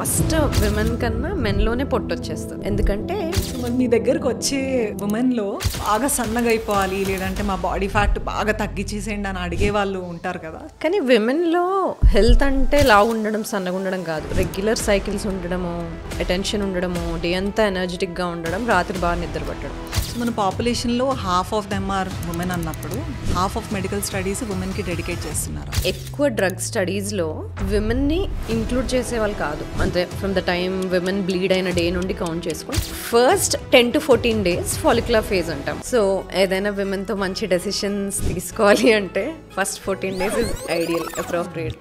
First women కన్నా మెన్లోనే పొట్టొచ్చేస్తుంది. ఎందుకంటే మరి మీ దగ్గరకు వచ్చే ఉమెన్లో బాగా సన్నగా అయిపోవాలి, లేదంటే మా బాడీ ఫ్యాట్ బాగా తగ్గించేసేయండి అని అడిగే వాళ్ళు ఉంటారు కదా. కానీ విమెన్లో హెల్త్ అంటే లావు ఉండడం, సన్నగా ఉండడం కాదు. రెగ్యులర్ సైకిల్స్ ఉండడము, అటెన్షన్ ఉండడము, డే అంతా ఎనర్జెటిక్గా ఉండడం, రాత్రి బాగా నిద్ర పట్టడం. సో మన పాపులేషన్లో half of them are women అన్నప్పుడు హాఫ్ ఆఫ్ మెడికల్ స్టడీస్ ఉమెన్కి డెడికేట్ చేస్తున్నారు. ఎక్కువ డ్రగ్ స్టడీస్లో విమెన్ని ఇంక్లూడ్ చేసేవాళ్ళు కాదు. అంటే from the time women bleed అయిన డే నుండి కౌంట్ చేసుకుని first 10 to 14 days follicular phase అంటాం. సో ఏదైనా విమెన్తో మంచి డెసిషన్స్ తీసుకోవాలి అంటే first 14 days is ideal, appropriate.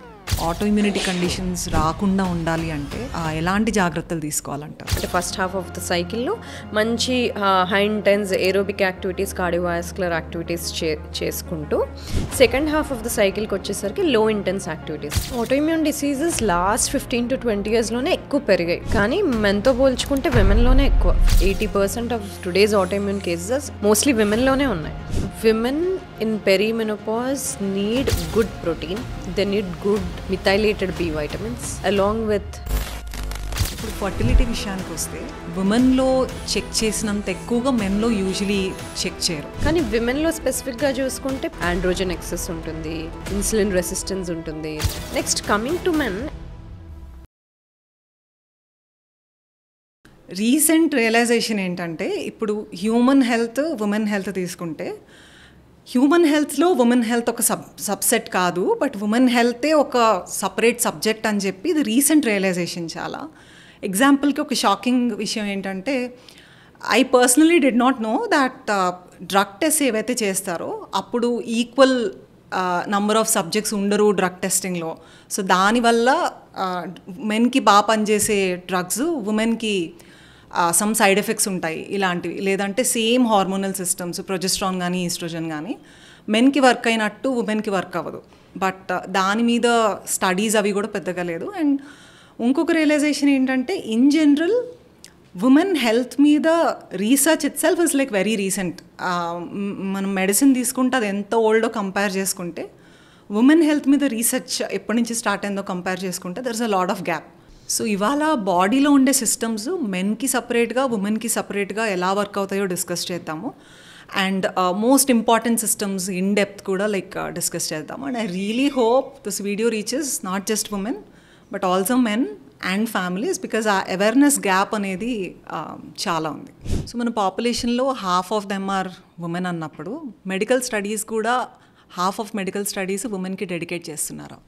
Auto immunity conditions రాకుండా ఉండాలి అంటే ఎలాంటి జాగ్రత్తలు తీసుకోవాలంటారు? అంటే ఫస్ట్ హాఫ్ ఆఫ్ ద సైకిల్లో మంచి high intense aerobic activities, cardiovascular activities చేసుకుంటూ సెకండ్ హాఫ్ ఆఫ్ ద సైకిల్కి వచ్చేసరికి low intense activities. Autoimmune diseases last 15 to 20 yearsలోనే ఎక్కువ పెరిగాయి, కానీ మెన్తో పోల్చుకుంటే విమెన్లోనే ఎక్కువ. 80% of today's autoimmune cases mostly విమెన్లోనే ఉన్నాయి. Women in perimenopause need good protein, they need good methylated B vitamins along with. ఇప్పుడు ఫర్టిలిటీ విషయానికి వస్తే ఉమెన్లో చెక్ చేసినంత ఎక్కువగా మెన్లో యూజువలీ చెక్ చేయరు. కానీ విమెన్లో స్పెసిఫిక్గా చూసుకుంటే ఆండ్రోజన్ ఎక్సెస్ ఉంటుంది, ఇన్సులిన్ రెసిస్టెన్స్ ఉంటుంది. Next coming to men, recent realization ఏంటంటే ఇప్పుడు హ్యూమన్ హెల్త్, ఉమెన్ హెల్త్ తీసుకుంటే హ్యూమన్ హెల్త్లో ఉమెన్ హెల్త్ ఒక సబ్సెట్ కాదు, బట్ ఉమెన్ హెల్తే ఒక సపరేట్ సబ్జెక్ట్ అని చెప్పి ఇది రీసెంట్ రియలైజేషన్. చాలా ఎగ్జాంపుల్కి ఒక షాకింగ్ విషయం ఏంటంటే I personally did not know that drug test ఏవైతే చేస్తారో అప్పుడు ఈక్వల్ నంబర్ ఆఫ్ సబ్జెక్ట్స్ ఉండరు డ్రగ్ టెస్టింగ్లో. సో దానివల్ల మెన్కి బాగా పనిచేసే డ్రగ్స్ ఉమెన్కి సమ్ సైడ్ ఎఫెక్ట్స్ ఉంటాయి ఇలాంటివి. లేదంటే సేమ్ హార్మోనల్ సిస్టమ్స్, ప్రొజెస్ట్రాన్ కానీ ఈస్ట్రోజన్ కానీ మెన్కి వర్క్ అయినట్టు ఉమెన్కి వర్క్ అవ్వదు. బట్ దాని మీద స్టడీస్ అవి కూడా పెద్దగా లేదు. అండ్ ఇంకొక రియలైజేషన్ ఏంటంటే ఇన్ జనరల్ ఉమెన్ హెల్త్ మీద research itself is like very recent. మనం మెడిసిన్ తీసుకుంటే అది ఎంత ఓల్డో కంపేర్ చేసుకుంటే ఉమెన్ హెల్త్ మీద రీసెర్చ్ ఎప్పటి నుంచి స్టార్ట్ అయిందో కంపేర్ చేసుకుంటే there is a lot of gap. So ఇవాళ బాడీలో ఉండే సిస్టమ్స్ మెన్కి సపరేట్గా, ఉమెన్కి సపరేట్గా ఎలా వర్క్ అవుతాయో డిస్కస్ చేద్దాము. And most important systems in depth కూడా లైక్ డిస్కస్ చేద్దాము. And I really hope this video reaches not just women but also men and families, because ఆ అవేర్నెస్ గ్యాప్ అనేది చాలా ఉంది. సో మన పాపులేషన్లో half of them are women అన్నప్పుడు medical studies కూడా హాఫ్ ఆఫ్ మెడికల్ స్టడీస్ ఉమెన్కి డెడికేట్ చేస్తున్నారు.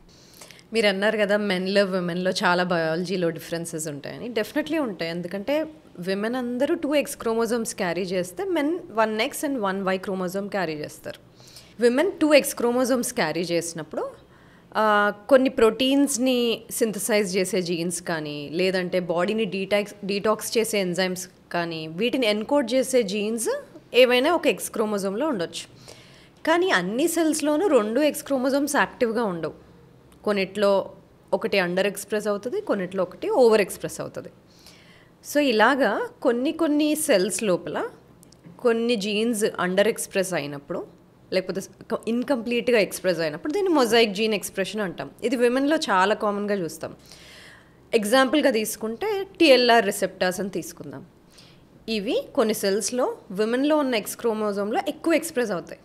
మీరు అన్నారు కదా మెన్లో విమెన్లో చాలా బయాలజీలో డిఫరెన్సెస్ ఉంటాయని. డెఫినెట్లీ ఉంటాయి, ఎందుకంటే విమెన్ అందరూ 2 X క్రోమోజోమ్స్ క్యారీ చేస్తే men 1 X and 1 Y chromosome carry చేస్తారు. విమెన్ 2 X క్రోమోజోమ్స్ క్యారీ చేసినప్పుడు కొన్ని ప్రోటీన్స్ని సింథసైజ్ చేసే జీన్స్ కానీ, లేదంటే బాడీని డీటాక్స్ చేసే ఎంజైమ్స్ కానీ, వీటిని ఎన్కోడ్ చేసే జీన్స్ ఏవైనా ఒక X క్రోమోజోమ్లో ఉండొచ్చు. కానీ అన్ని సెల్స్లోనూ 2 X క్రోమోజోమ్స్ యాక్టివ్గా ఉండవు. కొన్నిట్లో ఒకటి అండర్ ఎక్స్ప్రెస్ అవుతుంది, కొన్నిట్లో ఒకటి ఓవర్ ఎక్స్ప్రెస్ అవుతుంది. సో ఇలాగా కొన్ని సెల్స్ లోపల కొన్ని జీన్స్ అండర్ ఎక్స్ప్రెస్ అయినప్పుడు, లేకపోతే ఇన్కంప్లీట్గా ఎక్స్ప్రెస్ అయినప్పుడు దీన్ని మొజాయిక్ జీన్ ఎక్స్ప్రెషన్ అంటాం. ఇది విమెన్లో చాలా కామన్గా చూస్తాం. ఎగ్జాంపుల్గా తీసుకుంటే TLR రిసెప్టార్స్ అని తీసుకుందాం. ఇవి కొన్ని సెల్స్లో విమెన్లో ఉన్న X క్రోమోజోమ్లో ఎక్కువ ఎక్స్ప్రెస్ అవుతాయి.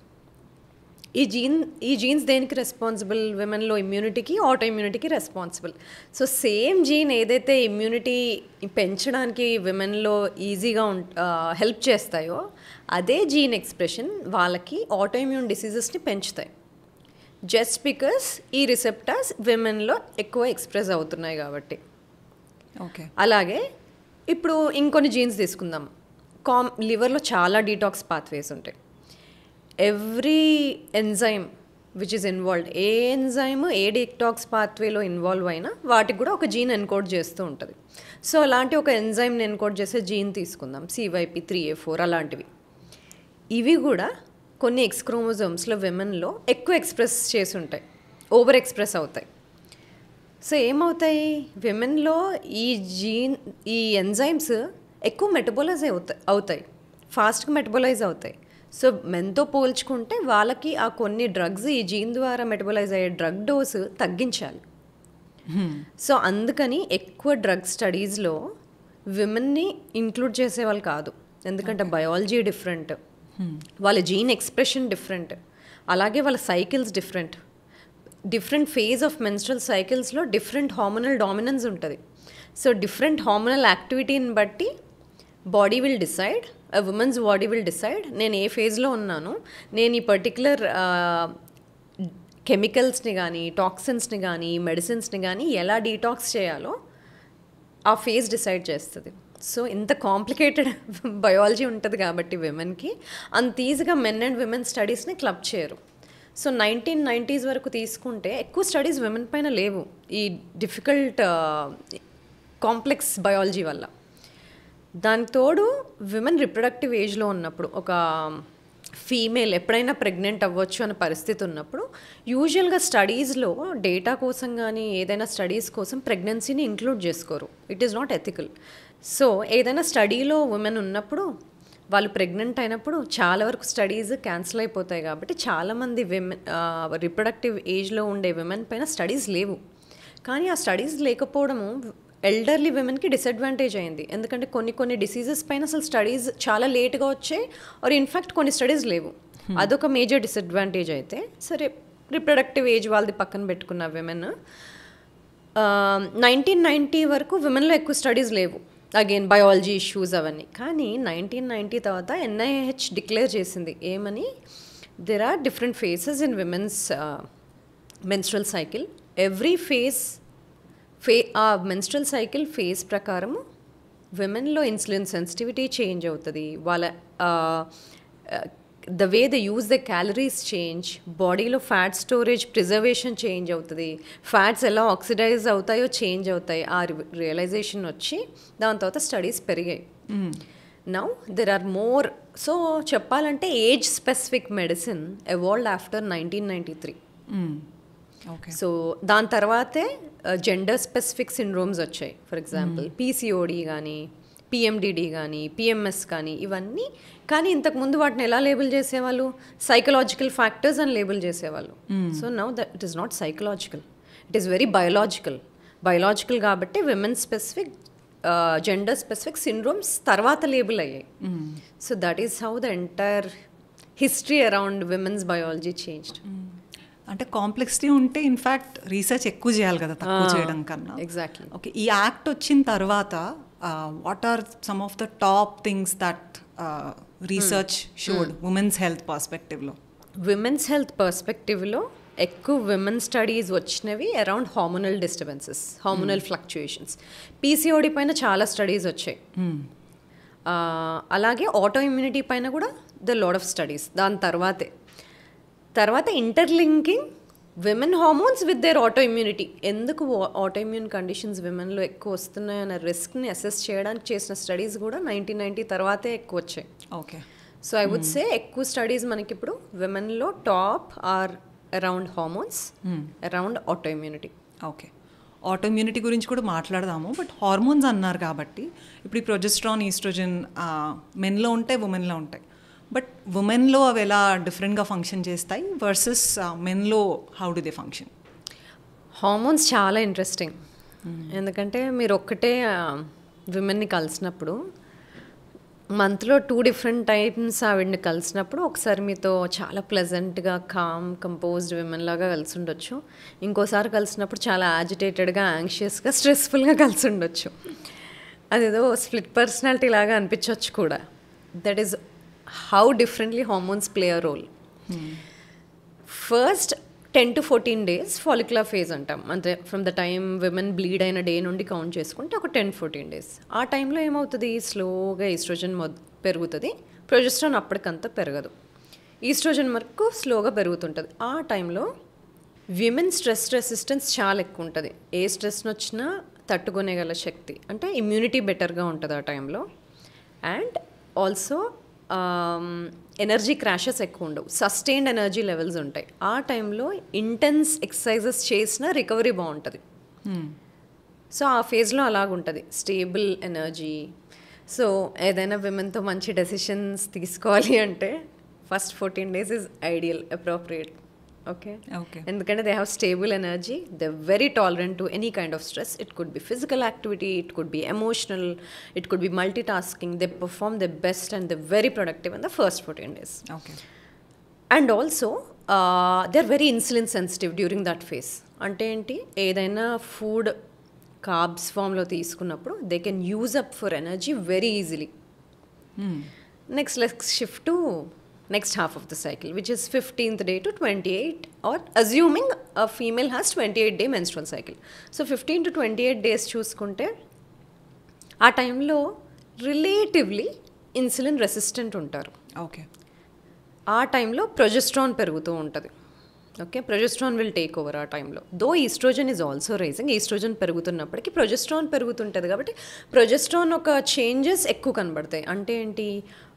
ఈ జీన్స్ దేనికి రెస్పాన్సిబుల్? విమెన్లో ఇమ్యూనిటీకి, ఆటో ఇమ్యూనిటీకి రెస్పాన్సిబుల్. సో సేమ్ జీన్ ఏదైతే ఇమ్యూనిటీ పెంచడానికి విమెన్లో ఈజీగా హెల్ప్ చేస్తాయో అదే జీన్ ఎక్స్ప్రెషన్ వాళ్ళకి ఆటో ఇమ్యూన్ డిసీజెస్ని పెంచుతాయి. జస్ట్ బికాస్ ఈ రిసెప్టార్స్ విమెన్లో ఎక్కువ ఎక్స్ప్రెస్ అవుతున్నాయి కాబట్టి. ఓకే, అలాగే ఇప్పుడు ఇంకొన్ని జీన్స్ తీసుకుందాం. లివర్లో చాలా డీటాక్స్ పాత్వేస్ ఉంటాయి. Every enzyme which is involved, ఏ ఎంజైమ్ ఏ డీటాక్స్ పాత్వేలో ఇన్వాల్వ్ అయినా వాటికి కూడా ఒక జీన్ ఎన్కోడ్ చేస్తూ ఉంటుంది. సో అలాంటి ఒక ఎంజైమ్ని ఎన్కోడ్ చేసే జీన్ తీసుకుందాం, CYP3A4 అలాంటివి. ఇవి కూడా కొన్ని X క్రోమోజోమ్స్లో విమెన్లో ఎక్కువ ఎక్స్ప్రెస్ చేసి ఉంటాయి, ఓవర్ ఎక్స్ప్రెస్ అవుతాయి. సో ఏమవుతాయి, విమెన్లో ఈ ఎంజైమ్స్ ఎక్కువ మెటబోలైజ్ అవుతాయి, ఫాస్ట్గా మెటబోలైజ్ అవుతాయి. సో మెన్తో పోల్చుకుంటే వాళ్ళకి ఆ కొన్ని డ్రగ్స్ ఈ జీన్ ద్వారా మెటబోలైజ్ అయ్యే డ్రగ్ డోసు తగ్గించాలి. సో అందుకని ఎక్కువ డ్రగ్ స్టడీస్లో విమెన్ని ఇంక్లూడ్ చేసేవాళ్ళు కాదు, ఎందుకంటే బయాలజీ డిఫరెంట్, వాళ్ళ జీన్ ఎక్స్ప్రెషన్ డిఫరెంట్, అలాగే వాళ్ళ cycles different phase of menstrual సైకిల్స్లో డిఫరెంట్ హార్మోనల్ డామినెన్స్ ఉంటుంది. సో డిఫరెంట్ హార్మోనల్ యాక్టివిటీని బట్టి body will decide, women's body will decide నేను ఏ ఫేజ్లో ఉన్నాను, నేను ఈ పర్టికులర్ కెమికల్స్ని కానీ టాక్సిన్స్ని కానీ మెడిసిన్స్ని కానీ ఎలా డీటాక్స్ చేయాలో ఆ ఫేజ్ డిసైడ్ చేస్తుంది. సో ఇంత కాంప్లికేటెడ్ బయాలజీ ఉంటుంది కాబట్టి విమెన్కి అంత ఈజీగా మెన్ అండ్ విమెన్ స్టడీస్ని క్లబ్ చేయరు. సో 1990s వరకు తీసుకుంటే ఎక్కువ స్టడీస్ విమెన్ పైన లేవు ఈ డిఫికల్ట్ కాంప్లెక్స్ బయాలజీ వల్ల. దానికి తోడు విమెన్ రిప్రొడక్టివ్ ఏజ్లో ఉన్నప్పుడు ఒక ఫీమేల్ ఎప్పుడైనా ప్రెగ్నెంట్ అవ్వచ్చు అనే పరిస్థితి ఉన్నప్పుడు యూజువల్గా స్టడీస్లో డేటా కోసం కానీ ఏదైనా స్టడీస్ కోసం ప్రెగ్నెన్సీని ఇంక్లూడ్ చేసుకోరు. It is not ethical. So ఏదైనా స్టడీలో ఉమెన్ ఉన్నప్పుడు వాళ్ళు ప్రెగ్నెంట్ అయినప్పుడు చాలా వరకు స్టడీస్ క్యాన్సిల్ అయిపోతాయి. కాబట్టి చాలామంది విమెన్ రిప్రొడక్టివ్ ఏజ్లో ఉండే విమెన్ పైన స్టడీస్ లేవు. కానీ ఆ స్టడీస్ లేకపోవడము ఎల్డర్లీ విమెన్కి డిసడ్వాంటేజ్ అయింది, ఎందుకంటే కొన్ని డిసీజెస్ పైన అసలు స్టడీస్ చాలా లేట్గా వచ్చాయి, ఆర్ ఇన్ఫ్యాక్ట్ కొన్ని స్టడీస్ లేవు. అదొక మేజర్ డిసడ్వాంటేజ్. అయితే సరే రిప్రొడక్టివ్ ఏజ్ వాళ్ళది పక్కన పెట్టుకున్న విమెన్ 1990 వరకు విమెన్లో ఎక్కువ స్టడీస్ లేవు, అగైన్ బయాలజీ ఇష్యూస్ అవన్నీ. కానీ 1990 తర్వాత NIH డిక్లేర్ చేసింది ఏమని, there are different phases in women's menstrual cycle. Every ఆ మెన్స్ట్రల్ సైకిల్ ఫేజ్ ప్రకారము విమెన్లో ఇన్సులిన్ సెన్సిటివిటీ చేంజ్ అవుతుంది, వాళ్ళ the way the use the calories change, బాడీలో ఫ్యాట్ స్టోరేజ్ ప్రిజర్వేషన్ చేంజ్ అవుతుంది, ఫ్యాట్స్ ఎలా ఆక్సిడైజ్ అవుతాయో చేంజ్ అవుతాయి. ఆ రియలైజేషన్ వచ్చి దాని తర్వాత స్టడీస్ పెరిగాయి. Now there are more. So చెప్పాలంటే age specific medicine evolved after 1993. So దాని తర్వాతే జెండర్ స్పెసిఫిక్ సిండ్రోమ్స్ వచ్చాయి. ఫర్ ఎగ్జాంపుల్ PCOD కానీ PMDD కానీ PMS కానీ ఇవన్నీ. కానీ ఇంతకుముందు వాటిని ఎలా లేబుల్ చేసేవాళ్ళు, సైకలాజికల్ ఫ్యాక్టర్స్ అని లేబుల్ చేసేవాళ్ళు. So now that it is not psychological, it is very biological కాబట్టి women specific gender specific syndromes తర్వాత లేబుల్ అయ్యాయి. So that is how the entire history around women's biology changed. అంటే complexity ఉంటే in fact research ఎక్కువ చేయాలి కదా తక్కువ చేయడం కన్నా. ఎగ్జాక్ట్లీ. ఓకే, ఈ యాక్ట్ వచ్చిన తర్వాత what are some of the top things that research showed women's health పర్స్పెక్టివ్లో? విమెన్స్ హెల్త్ పర్స్పెక్టివ్లో ఎక్కువ విమెన్ స్టడీస్ వచ్చినవి around hormonal disturbances, hormonal fluctuations. PCOD పైన చాలా స్టడీస్ వచ్చాయి. అలాగే ఆటో ఇమ్యూనిటీ పైన కూడా ద లాట్ ఆఫ్ స్టడీస్. దాని తర్వాత interlinking women hormones with their auto immunity. ఎందుకు ఆటో ఇమ్యూన్ కండిషన్స్ విమెన్లో ఎక్కువ వస్తున్నాయన్న రిస్క్ని అసెస్ చేయడానికి చేసిన స్టడీస్ కూడా 1990 తర్వాతే ఎక్కువ వచ్చాయి. Okay. So I would say ఎక్కువ స్టడీస్ మనకి ఇప్పుడు విమెన్లో top are around hormones, around auto immunity. Okay, auto immunity గురించి కూడా మాట్లాడదాము. బట్ హార్మోన్స్ అన్నారు కాబట్టి ఇప్పుడు ఈ ప్రొజెస్ట్రాన్, ఈస్ట్రోజన్ మెన్లో ఉంటాయి, ఉమెన్లో ఉంటాయి. బట్ ఉమెన్లో అవి ఎలా డిఫరెంట్గా ఫంక్షన్ చేస్తాయి వర్సెస్ మెన్లో how do they function? Hormones చాలా ఇంట్రెస్టింగ్. ఎందుకంటే మీరు ఒక్కటే విమెన్ని కలిసినప్పుడు మంత్లో 2 డిఫరెంట్ టైమ్స్ ఆవిడని కలిసినప్పుడు ఒకసారి మీతో చాలా ప్లెజెంట్గా కామ్ కంపోజ్డ్ విమెన్ లాగా కలిసి ఉండొచ్చు, ఇంకోసారి కలిసినప్పుడు చాలా యాజిటేటెడ్గా యాంగ్షియస్గా స్ట్రెస్ఫుల్గా కలిసి ఉండొచ్చు. అదేదో స్ప్లిట్ పర్సనాలిటీ లాగా అనిపించవచ్చు కూడా. That is how differently hormones play a role. First 10 to 14 days follicular phase అంటాం. అంటే from the time women bleed అయిన డే నుండి కౌంట్ చేసుకుంటే ఒక 10-14 days. ఆ టైంలో ఏమవుతుంది, స్లోగా ఈస్ట్రోజన్ పెరుగుతుంది, ప్రొజెస్ట్రాన్ అప్పటికంతా పెరగదు, ఈస్ట్రోజన్ వరకు స్లోగా పెరుగుతుంటుంది. ఆ టైంలో విమెన్ స్ట్రెస్ రెసిస్టెన్స్ చాలా ఎక్కువ ఉంటుంది. ఏ స్ట్రెస్ని వచ్చినా తట్టుకునేగల శక్తి, అంటే ఇమ్యూనిటీ బెటర్గా ఉంటుంది ఆ టైంలో. అండ్ ఆల్సో ఎనర్జీ క్రాషెస్ ఎక్కువ ఉండవు, సస్టైన్డ్ ఎనర్జీ లెవెల్స్ ఉంటాయి. ఆ టైంలో ఇంటెన్స్ ఎక్సర్సైజెస్ చేసినా రికవరీ బాగుంటుంది. సో ఆ ఫేజ్లో అలాగుంటుంది, స్టేబుల్ ఎనర్జీ. సో ఏదైనా విమెన్తో మంచి డెసిషన్స్ తీసుకోవాలి అంటే first 14 days is ideal, appropriate okay okay ఎందుకంటే they have stable energy, they very tolerant to any kind of stress. It could be physical activity, it could be emotional, it could be multi tasking. They perform the best and they very productive in the first 14 days. Okay and also they are very insulin sensitive during that phase. అంటే ఏంటి, ఏదైనా food carbs ఫామ్లో తీసుకున్నప్పుడు they can use up for energy very easily. Next let's shift to next half of the cycle, which is 15th day to 28, or assuming a female has 28-day menstrual cycle. So 15 to 28 days చూసుకుంటే ఆ టైంలో relatively insulin resistant ఉంటారు. Okay ఆ టైంలో progesterone పెరుగుతూ ఉంటుంది. Okay, progesterone will take over ఆ టైంలో. Though estrogen is also rising. Estrogen పెరుగుతున్నప్పటికీ ప్రొజెస్ట్రాన్ పెరుగుతుంటుంది కాబట్టి ప్రొజెస్ట్రాన్ ఒక చేంజెస్ ఎక్కువ కనబడతాయి. అంటే ఏంటి,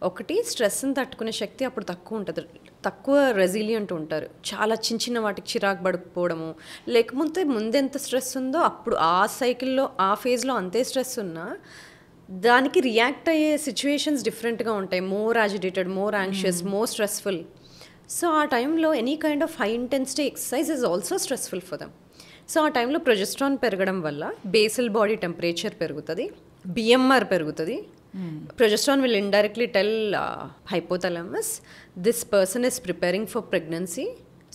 ఒకటి స్ట్రెస్ని తట్టుకునే శక్తి అప్పుడు తక్కువ ఉంటుంది, తక్కువ రెసిలియంట్ ఉంటారు. చాలా చిన్న చిన్న వాటికి చిరాకు పడిపోవడము, లేకపోతే ముందెంత స్ట్రెస్ ఉందో అప్పుడు ఆ సైకిల్లో ఆ ఫేజ్లో అంతే స్ట్రెస్ ఉన్నా దానికి రియాక్ట్ అయ్యే సిచ్యువేషన్స్ డిఫరెంట్గా ఉంటాయి. More agitated, more anxious, more stressful. So ఆ టైంలో any kind of high intensity exercise is also stressful for them. So ఆ టైంలో ప్రొజెస్ట్రాన్ పెరగడం వల్ల బేసల్ బాడీ టెంపరేచర్ పెరుగుతుంది, బిఎంఆర్ పెరుగుతుంది. Progesterone will indirectly tell hypothalamus this person is preparing for pregnancy,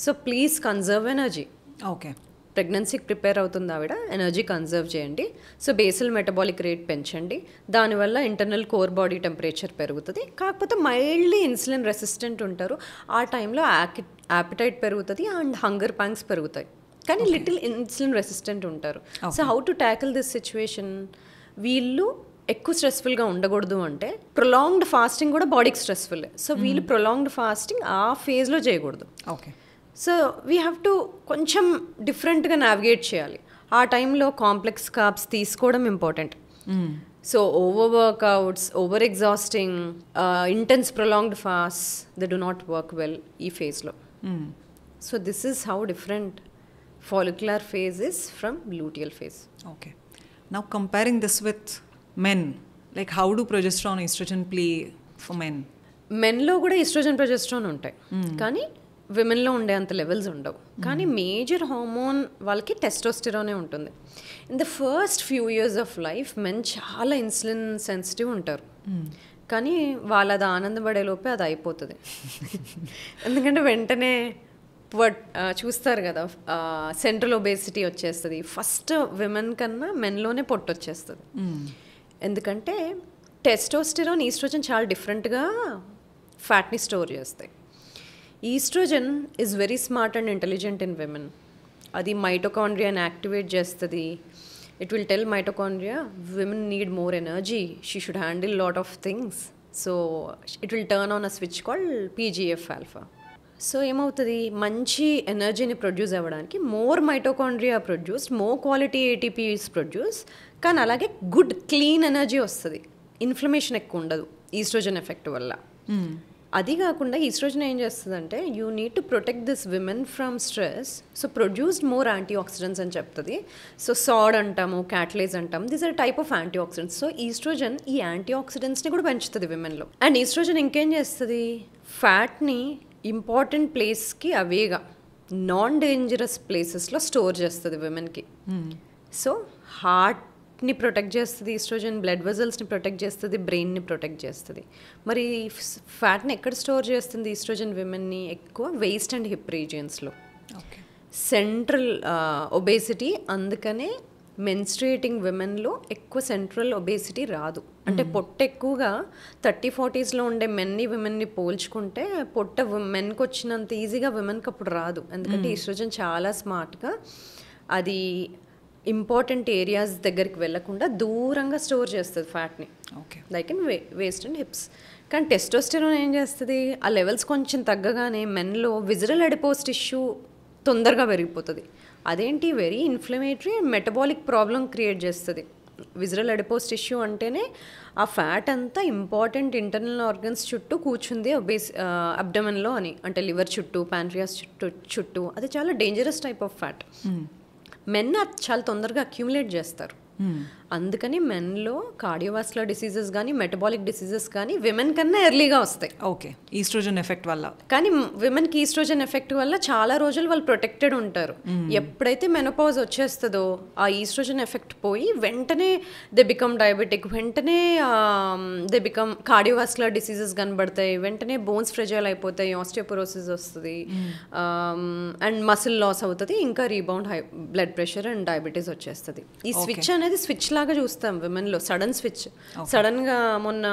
so please conserve energy. Okay, ప్రెగ్నెన్సీకి prepare అవుతుంది ఆవిడ, energy conserve చేయండి. సో బేసల్ మెటబాలిక్ రేట్ పెంచండి, దానివల్ల ఇంటర్నల్ కోర్ బాడీ టెంపరేచర్ పెరుగుతుంది. కాకపోతే మైల్డ్లీ ఇన్సులిన్ రెసిస్టెంట్ ఉంటారు. ఆ టైంలో యాపిటైట్ పెరుగుతుంది అండ్ హంగర్ ప్యాంగ్స్ పెరుగుతాయి, కానీ లిటిల్ ఇన్సులిన్ రెసిస్టెంట్ ఉంటారు. So how to tackle this situation, వీళ్ళు ఎక్కువ స్ట్రెస్ఫుల్గా ఉండకూడదు అంటే ప్రొలాంగ్డ్ ఫాస్టింగ్ కూడా బాడీకి స్ట్రెస్ఫుల్. సో వీళ్ళు ప్రొలాంగ్డ్ ఫాస్టింగ్ ఆ ఫేజ్లో చేయకూడదు. Okay, so we have to కొంచెం డిఫరెంట్గా నావిగేట్ చేయాలి. ఆ టైంలో కాంప్లెక్స్ కార్బ్స్ తీసుకోవడం important. So over workouts, over exhausting, intense prolonged fast, they do not work well ఈ ఫేజ్లో. So this is how different follicular phase is from luteal phase. Okay. Now comparing this with men, like how do progesterone, estrogen play for men? మెన్లో కూడా estrogen progesterone ఉంటాయి, కానీ విమెన్లో ఉండే అంత levels ఉండవు. కానీ మేజర్ హార్మోన్ వాళ్ళకి టెస్టోస్టెరానే ఉంటుంది. In the first few years of life men చాలా ఇన్సులిన్ సెన్సిటివ్ ఉంటారు, కానీ వాళ్ళది ఆనందపడే లోపే అది అయిపోతుంది. ఎందుకంటే వెంటనే చూస్తారు కదా, సెంట్రల్ ఒబేసిటీ వచ్చేస్తుంది. ఫస్ట్ విమెన్ కన్నా మెన్లోనే పొట్టు వచ్చేస్తుంది. ఎందుకంటే టెస్టోస్టెరాన్, ఈస్ట్రోజన్ చాలా డిఫరెంట్గా ఫ్యాట్ని స్టోర్ చేస్తాయి. Estrogen is very smart and intelligent in women. అది మైటోకాండ్రియాని యాక్టివేట్ చేస్తుంది. It will tell mitochondria women need more energy, she should handle lot of things. So it will turn on a switch called PGF alpha. So ఏమవుతుంది, మంచి ఎనర్జీని produce అవ్వడానికి more mitochondria produced, more quality ATP is produce, కానీ అలాగే good clean energy వస్తుంది. Inflammation ఎక్కువ ఉండదు oestrogen effect వల్ల. అది కాకుండా ఈస్ట్రోజన్ ఏం చేస్తుందంటే you need to protect this women from stress, so produced more antioxidants అని చెప్తుంది. సో సాడ్ అంటాము, క్యాటలేజ్ అంటాము, this are type of antioxidants. So estrogen ఈ యాంటీ ఆక్సిడెంట్స్ని కూడా పెంచుతుంది విమెన్లో. అండ్ ఈస్ట్రోజన్ ఇంకేం చేస్తుంది, ఫ్యాట్ని ఇంపార్టెంట్ ప్లేస్కి అవేగా నాన్ డేంజరస్ ప్లేసెస్లో స్టోర్ చేస్తుంది విమెన్కి. సో హార్ట్ని ప్రొటెక్ట్ చేస్తుంది ఈస్ట్రోజన్, బ్లడ్ వెజల్స్ని ప్రొటెక్ట్ చేస్తుంది, బ్రెయిన్ని ప్రొటెక్ట్ చేస్తుంది. మరి ఫ్యాట్ని ఎక్కడ స్టోర్ చేస్తుంది ఈస్ట్రోజన్ విమెన్ని? ఎక్కువ వేస్ట్ అండ్ హిప్ రీజియన్స్లో. సెంట్రల్ ఒబేసిటీ, అందుకనే మెన్స్ట్రుయేటింగ్ విమెన్లో ఎక్కువ సెంట్రల్ ఒబేసిటీ రాదు. అంటే పొట్ట ఎక్కువగా 30-40s ఉండే మెన్ని విమెన్ని పోల్చుకుంటే పొట్ట మెన్కి వచ్చినంత ఈజీగా విమెన్కి అప్పుడు రాదు. ఎందుకంటే ఈస్ట్రోజన్ చాలా స్మార్ట్గా అది ఇంపార్టెంట్ ఏరియాస్ దగ్గరికి వెళ్ళకుండా దూరంగా స్టోర్ చేస్తుంది ఫ్యాట్ని, like in waist and hips. కానీ టెస్టోస్టెరాన్ ఏం చేస్తుంది, ఆ లెవెల్స్ కొంచెం తగ్గగానే మెన్లో విజరల్ అడిపోస్ టిష్యూ తొందరగా పెరిగిపోతుంది. అదేంటి, very inflammatory and metabolic problem create చేస్తుంది. విజరల్ అడిపోస్ టిష్యూ అంటేనే ఆ ఫ్యాట్ అంతా ఇంపార్టెంట్ ఇంటర్నల్ ఆర్గన్స్ చుట్టూ కూర్చుంది అబ్డమెన్లో అని, అంటే లివర్ చుట్టూ, ప్యాంక్రియాస్ చుట్టూ. అది చాలా dangerous type of fat. Men అది చాలా తొందరగా అక్యూములేట్ చేస్తారు. అందుకని మెన్లో కార్డియోవాస్కులర్ డిసీజెస్ కానీ మెటబాలిక్ డిసీజెస్ కానీ విమెన్ కన్నా ఎర్లీగా వస్తాయి. ఓకే, ఈస్ట్రోజన్ ఎఫెక్ట్ వల్ల. కానీ విమెన్కి ఈస్ట్రోజన్ ఎఫెక్ట్ వల్ల చాలా రోజులు వాళ్ళు ప్రొటెక్టెడ్ ఉంటారు. ఎప్పుడైతే మెనోపాజ్ వచ్చేస్తుందో ఆ ఈస్ట్రోజన్ ఎఫెక్ట్ పోయి వెంటనే దే బికమ్ డయాబెటిక్, వెంటనే దే బికమ్ కార్డియోవాస్కులర్ డిసీజెస్ కనబడతాయి, వెంటనే బోన్స్ ఫ్రెజైల్ అయిపోతాయి, ఆస్టియోపోరోసిస్ వస్తుంది, అండ్ మసిల్ లాస్ అవుతుంది, ఇంకా rebound blood pressure and diabetes వచ్చేస్తుంది. ఈ స్విచ్ అనేది స్విచ్ లాగా చూస్తాం విమెన్లో, సడన్ స్విచ్. సడన్గా మొన్న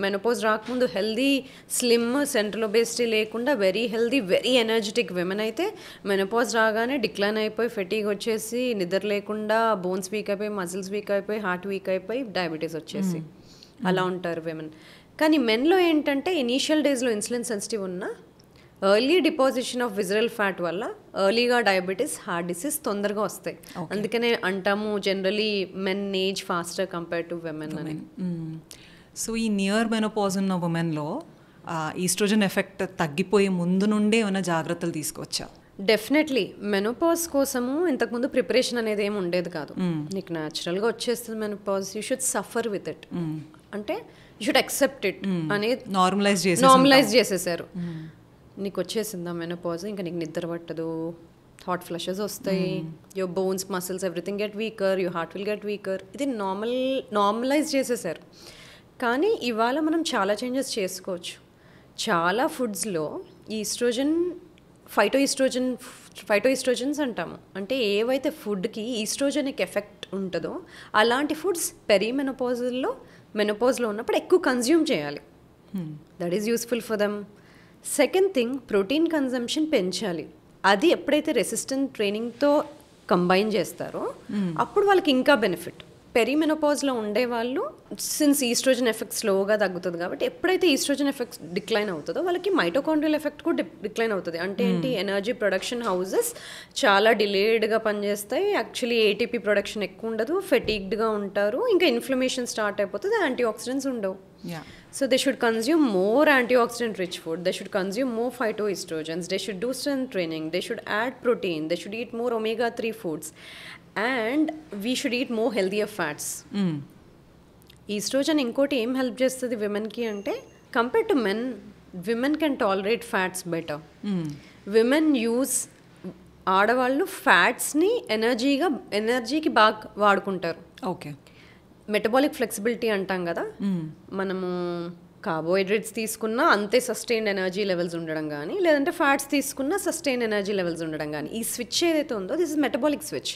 మెనోపాజ్ రాకముందు హెల్దీ స్లిమ్ సెంట్రల్ ఒబేసిటీ లేకుండా very healthy very energetic women అయితే మెనోపాజ్ రాగానే డిక్లైన్ అయిపోయి ఫెటీగ్ వచ్చేసి నిద్ర లేకుండా బోన్స్ వీక్ అయిపోయి మజిల్స్ వీక్ అయిపోయి హార్ట్ వీక్ అయిపోయి డయాబెటీస్ వచ్చేసి అలా ఉంటారు విమెన్. కానీ మెన్లో ఏంటంటే ఇనీషియల్ డేస్లో ఇన్సులిన్ సెన్సిటివ్ ఉన్న early deposition of visceral fat వల్ల ఎర్లీగా డయాబెటీస్ హార్ట్ డిసీజ్ తొందరగా వస్తాయి. అందుకనే అంటాము generally men age faster compare to women అని. సో ఈ నియర్ మెనోపాజ్ ఉన్న ఉమెన్లో ఈస్ట్రోజన్ ఎఫెక్ట్ తగ్గిపోయే ముందు నుండే ఏమైనా జాగ్రత్తలు తీసుకొచ్చా? డెఫినెట్లీ మెనోపాజ్ కోసము ఇంతకుముందు ప్రిపరేషన్ అనేది ఏమి ఉండేది కాదు. నీకు న్యాచురల్గా వచ్చేస్తుంది menopause, you should suffer with it, అంటే యూ షుడ్ అక్సెప్ట్ ఇట్ అనేది నార్మలైజ్ చేసేసారు. నీకు వచ్చేసిందా మెనోపాజ్, ఇంకా నీకు నిద్ర పట్టదు, హాట్ ఫ్లషెస్ వస్తాయి, your bones muscles everything get weaker, your heart will get weaker, ఇది నార్మలైజ్ చేసేసారు. కానీ ఇవాళ మనం చాలా చేంజెస్ చేసుకోవచ్చు. చాలా ఫుడ్స్లో ఈస్ట్రోజన్ ఫైటోఈస్ట్రోజన్స్ అంటాము, అంటే ఏవైతే ఫుడ్కి ఈస్ట్రోజనిక్ ఎఫెక్ట్ ఉంటుందో అలాంటి ఫుడ్స్ మెనోపాజ్లో ఉన్నప్పుడు ఎక్కువ కన్జ్యూమ్ చేయాలి. That is useful for them. Second thing, protein consumption పెంచాలి. అది ఎప్పుడైతే రెసిస్టెంట్ ట్రైనింగ్తో కంబైన్ చేస్తారో అప్పుడు వాళ్ళకి ఇంకా బెనిఫిట్. పెరిమెనోపాజ్లో ఉండే వాళ్ళు సిన్స్ ఈస్ట్రోజన్ ఎఫెక్ట్ స్లోగా తగ్గుతుంది కాబట్టి ఎప్పుడైతే ఈస్ట్రోజన్ ఎఫెక్ట్ డిక్లైన్ అవుతుందో వాళ్ళకి మైటోకాండ్రియల్ ఎఫెక్ట్ కూడా డిక్లైన్ అవుతుంది. అంటే ఏంటి, ఎనర్జీ ప్రొడక్షన్ హౌసెస్ చాలా డిలేడ్గా పనిచేస్తాయి, యాక్చువల్లీ ఏటీపీ ప్రొడక్షన్ ఎక్కువ ఉండదు, ఫెటీగ్డ్గా ఉంటారు, ఇంకా ఇన్ఫ్లమేషన్ స్టార్ట్ అయిపోతుంది, యాంటీ ఆక్సిడెంట్స్ ఉండవు. So they should consume more antioxidant rich food, they should consume more phytoestrogens, they should do strength training, they should add protein, they should eat more omega-3 foods, and we should eat more healthier fats. Estrogen inkoti em help chestadi women ki ante compared to men, women can tolerate fats better. Women use ఆడవాళ్ళు ఫ్యాట్స్ని ఎనర్జీకి బాగా వాడుకుంటారు. Okay, metabolic flexibility అంటాం కదా, మనము carbohydrates తీసుకున్నా అంతే sustained energy levels ఉండడం కానీ, లేదంటే ఫ్యాట్స్ తీసుకున్నా సస్టైన్డ్ ఎనర్జీ లెవెల్స్ ఉండడం కానీ, ఈ స్విచ్ ఏదైతే ఉందో this is metabolic switch.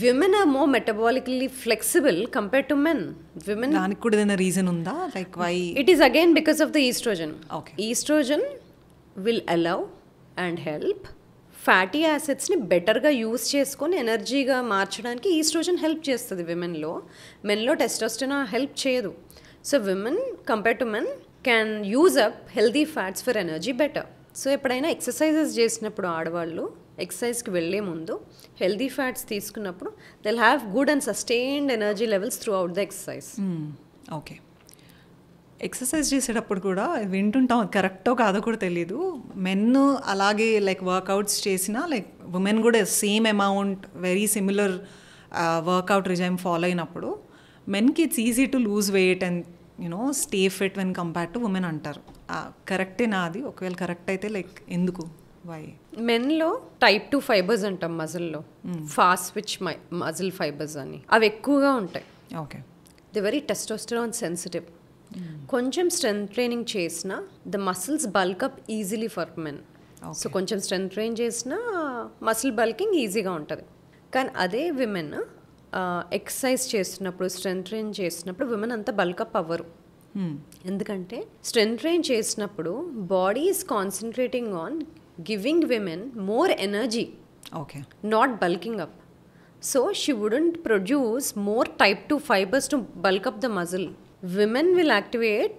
Women are more metabolically flexible compare to men. Women, దానికి కూడా ఏదైనా రీజన్ ఉందా? Like why? It is again because of the estrogen. Okay, estrogen will allow and help fatty యాసిడ్స్ని బెటర్గా use చేసుకొని ఎనర్జీగా మార్చడానికి estrogen help చేస్తుంది విమెన్లో. మెన్లో టెస్టోస్టెరాన్ హెల్ప్ చేయదు. So women compare to men can use up healthy fats for energy better. So ఎప్పుడైనా ఎక్సర్సైజెస్ చేసినప్పుడు ఆడవాళ్ళు ఎక్సర్సైజ్కి వెళ్ళే ముందు హెల్దీ ఫ్యాట్స్ తీసుకున్నప్పుడు they will have good and sustained energy levels throughout the exercise. Okay, exercise చేసేటప్పుడు కూడా వింటుంటాం, కరెక్టో కాదో కూడా తెలీదు, మెన్ అలాగే లైక్ వర్కౌట్స్ చేసినా లైక్ ఉమెన్ కూడా same amount very similar workout regime follow అయినప్పుడు మెన్కి it's easy to lose weight and you know stay fit when compare to women అంటారు. కరెక్టేనా అది? ఒకవేళ కరెక్ట్ అయితే లైక్ ఎందుకు, వై? మెన్లో టైప్ 2 ఫైబర్స్ అంటాం మజిల్లో, ఫాస్ట్ స్విచ్ మజిల్ ఫైబర్స్ అని, అవి ఎక్కువగా ఉంటాయి. Okay, the very testosterone sensitive. కొంచెం స్ట్రెంత్ ట్రైనింగ్ చేసినా the muscles bulk up easily for men. So కొంచెం స్ట్రెంత్ ట్రైన్ చేసినా మసిల్ బల్కింగ్ ఈజీగా ఉంటుంది. కానీ అదే విమెన్ ఎక్సర్సైజ్ చేస్తున్నప్పుడు స్ట్రెంత్ ట్రైన్ చేసినప్పుడు విమెన్ అంతా బల్కప్ అవ్వరు. ఎందుకంటే స్ట్రెంత్ ట్రైన్ చేసినప్పుడు body is concentrating on giving women more energy, okay, not bulking up. So she wouldn't produce more type 2 fibres to bulk up the muscle. Women will activate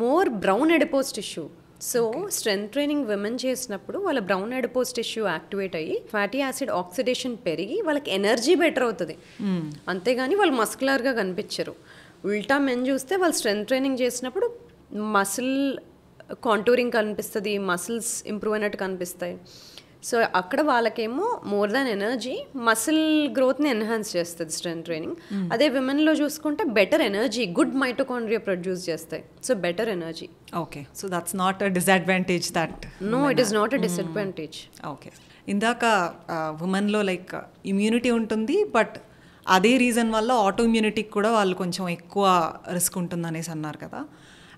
more brown adipose tissue. So strength training women చేసినప్పుడు వాళ్ళ brown adipose tissue activate అయ్యి fatty acid oxidation పెరిగి వాళ్ళకి energy better అవుతుంది. అంతేగాని వాళ్ళు మస్కులర్గా కనిపించరు. ఉల్టా మెన్ చూస్తే వాళ్ళు స్ట్రెంత్ ట్రైనింగ్ చేసినప్పుడు మసిల్ కాంటూరింగ్ కనిపిస్తుంది, మసిల్స్ ఇంప్రూవ్ అయినట్టు కనిపిస్తాయి. సో అక్కడ వాళ్ళకేమో మోర్ దాన్ ఎనర్జీ మసిల్ గ్రోత్ని ఎన్హాన్స్ చేస్తుంది స్ట్రెంత్ ట్రైనింగ్. అదే విమెన్లో చూసుకుంటే better energy, good mitochondria produce చేస్తాయి. So better energy. Okay, so that's not a disadvantage that. No, it is not a disadvantage. Okay, ఇందాక ఉమెన్లో లైక్ ఇమ్యూనిటీ ఉంటుంది, but అదే రీజన్ వల్ల ఆటో ఇమ్యూనిటీకి కూడా వాళ్ళు కొంచెం ఎక్కువ రిస్క్ ఉంటుంది అనేసి అన్నారు కదా.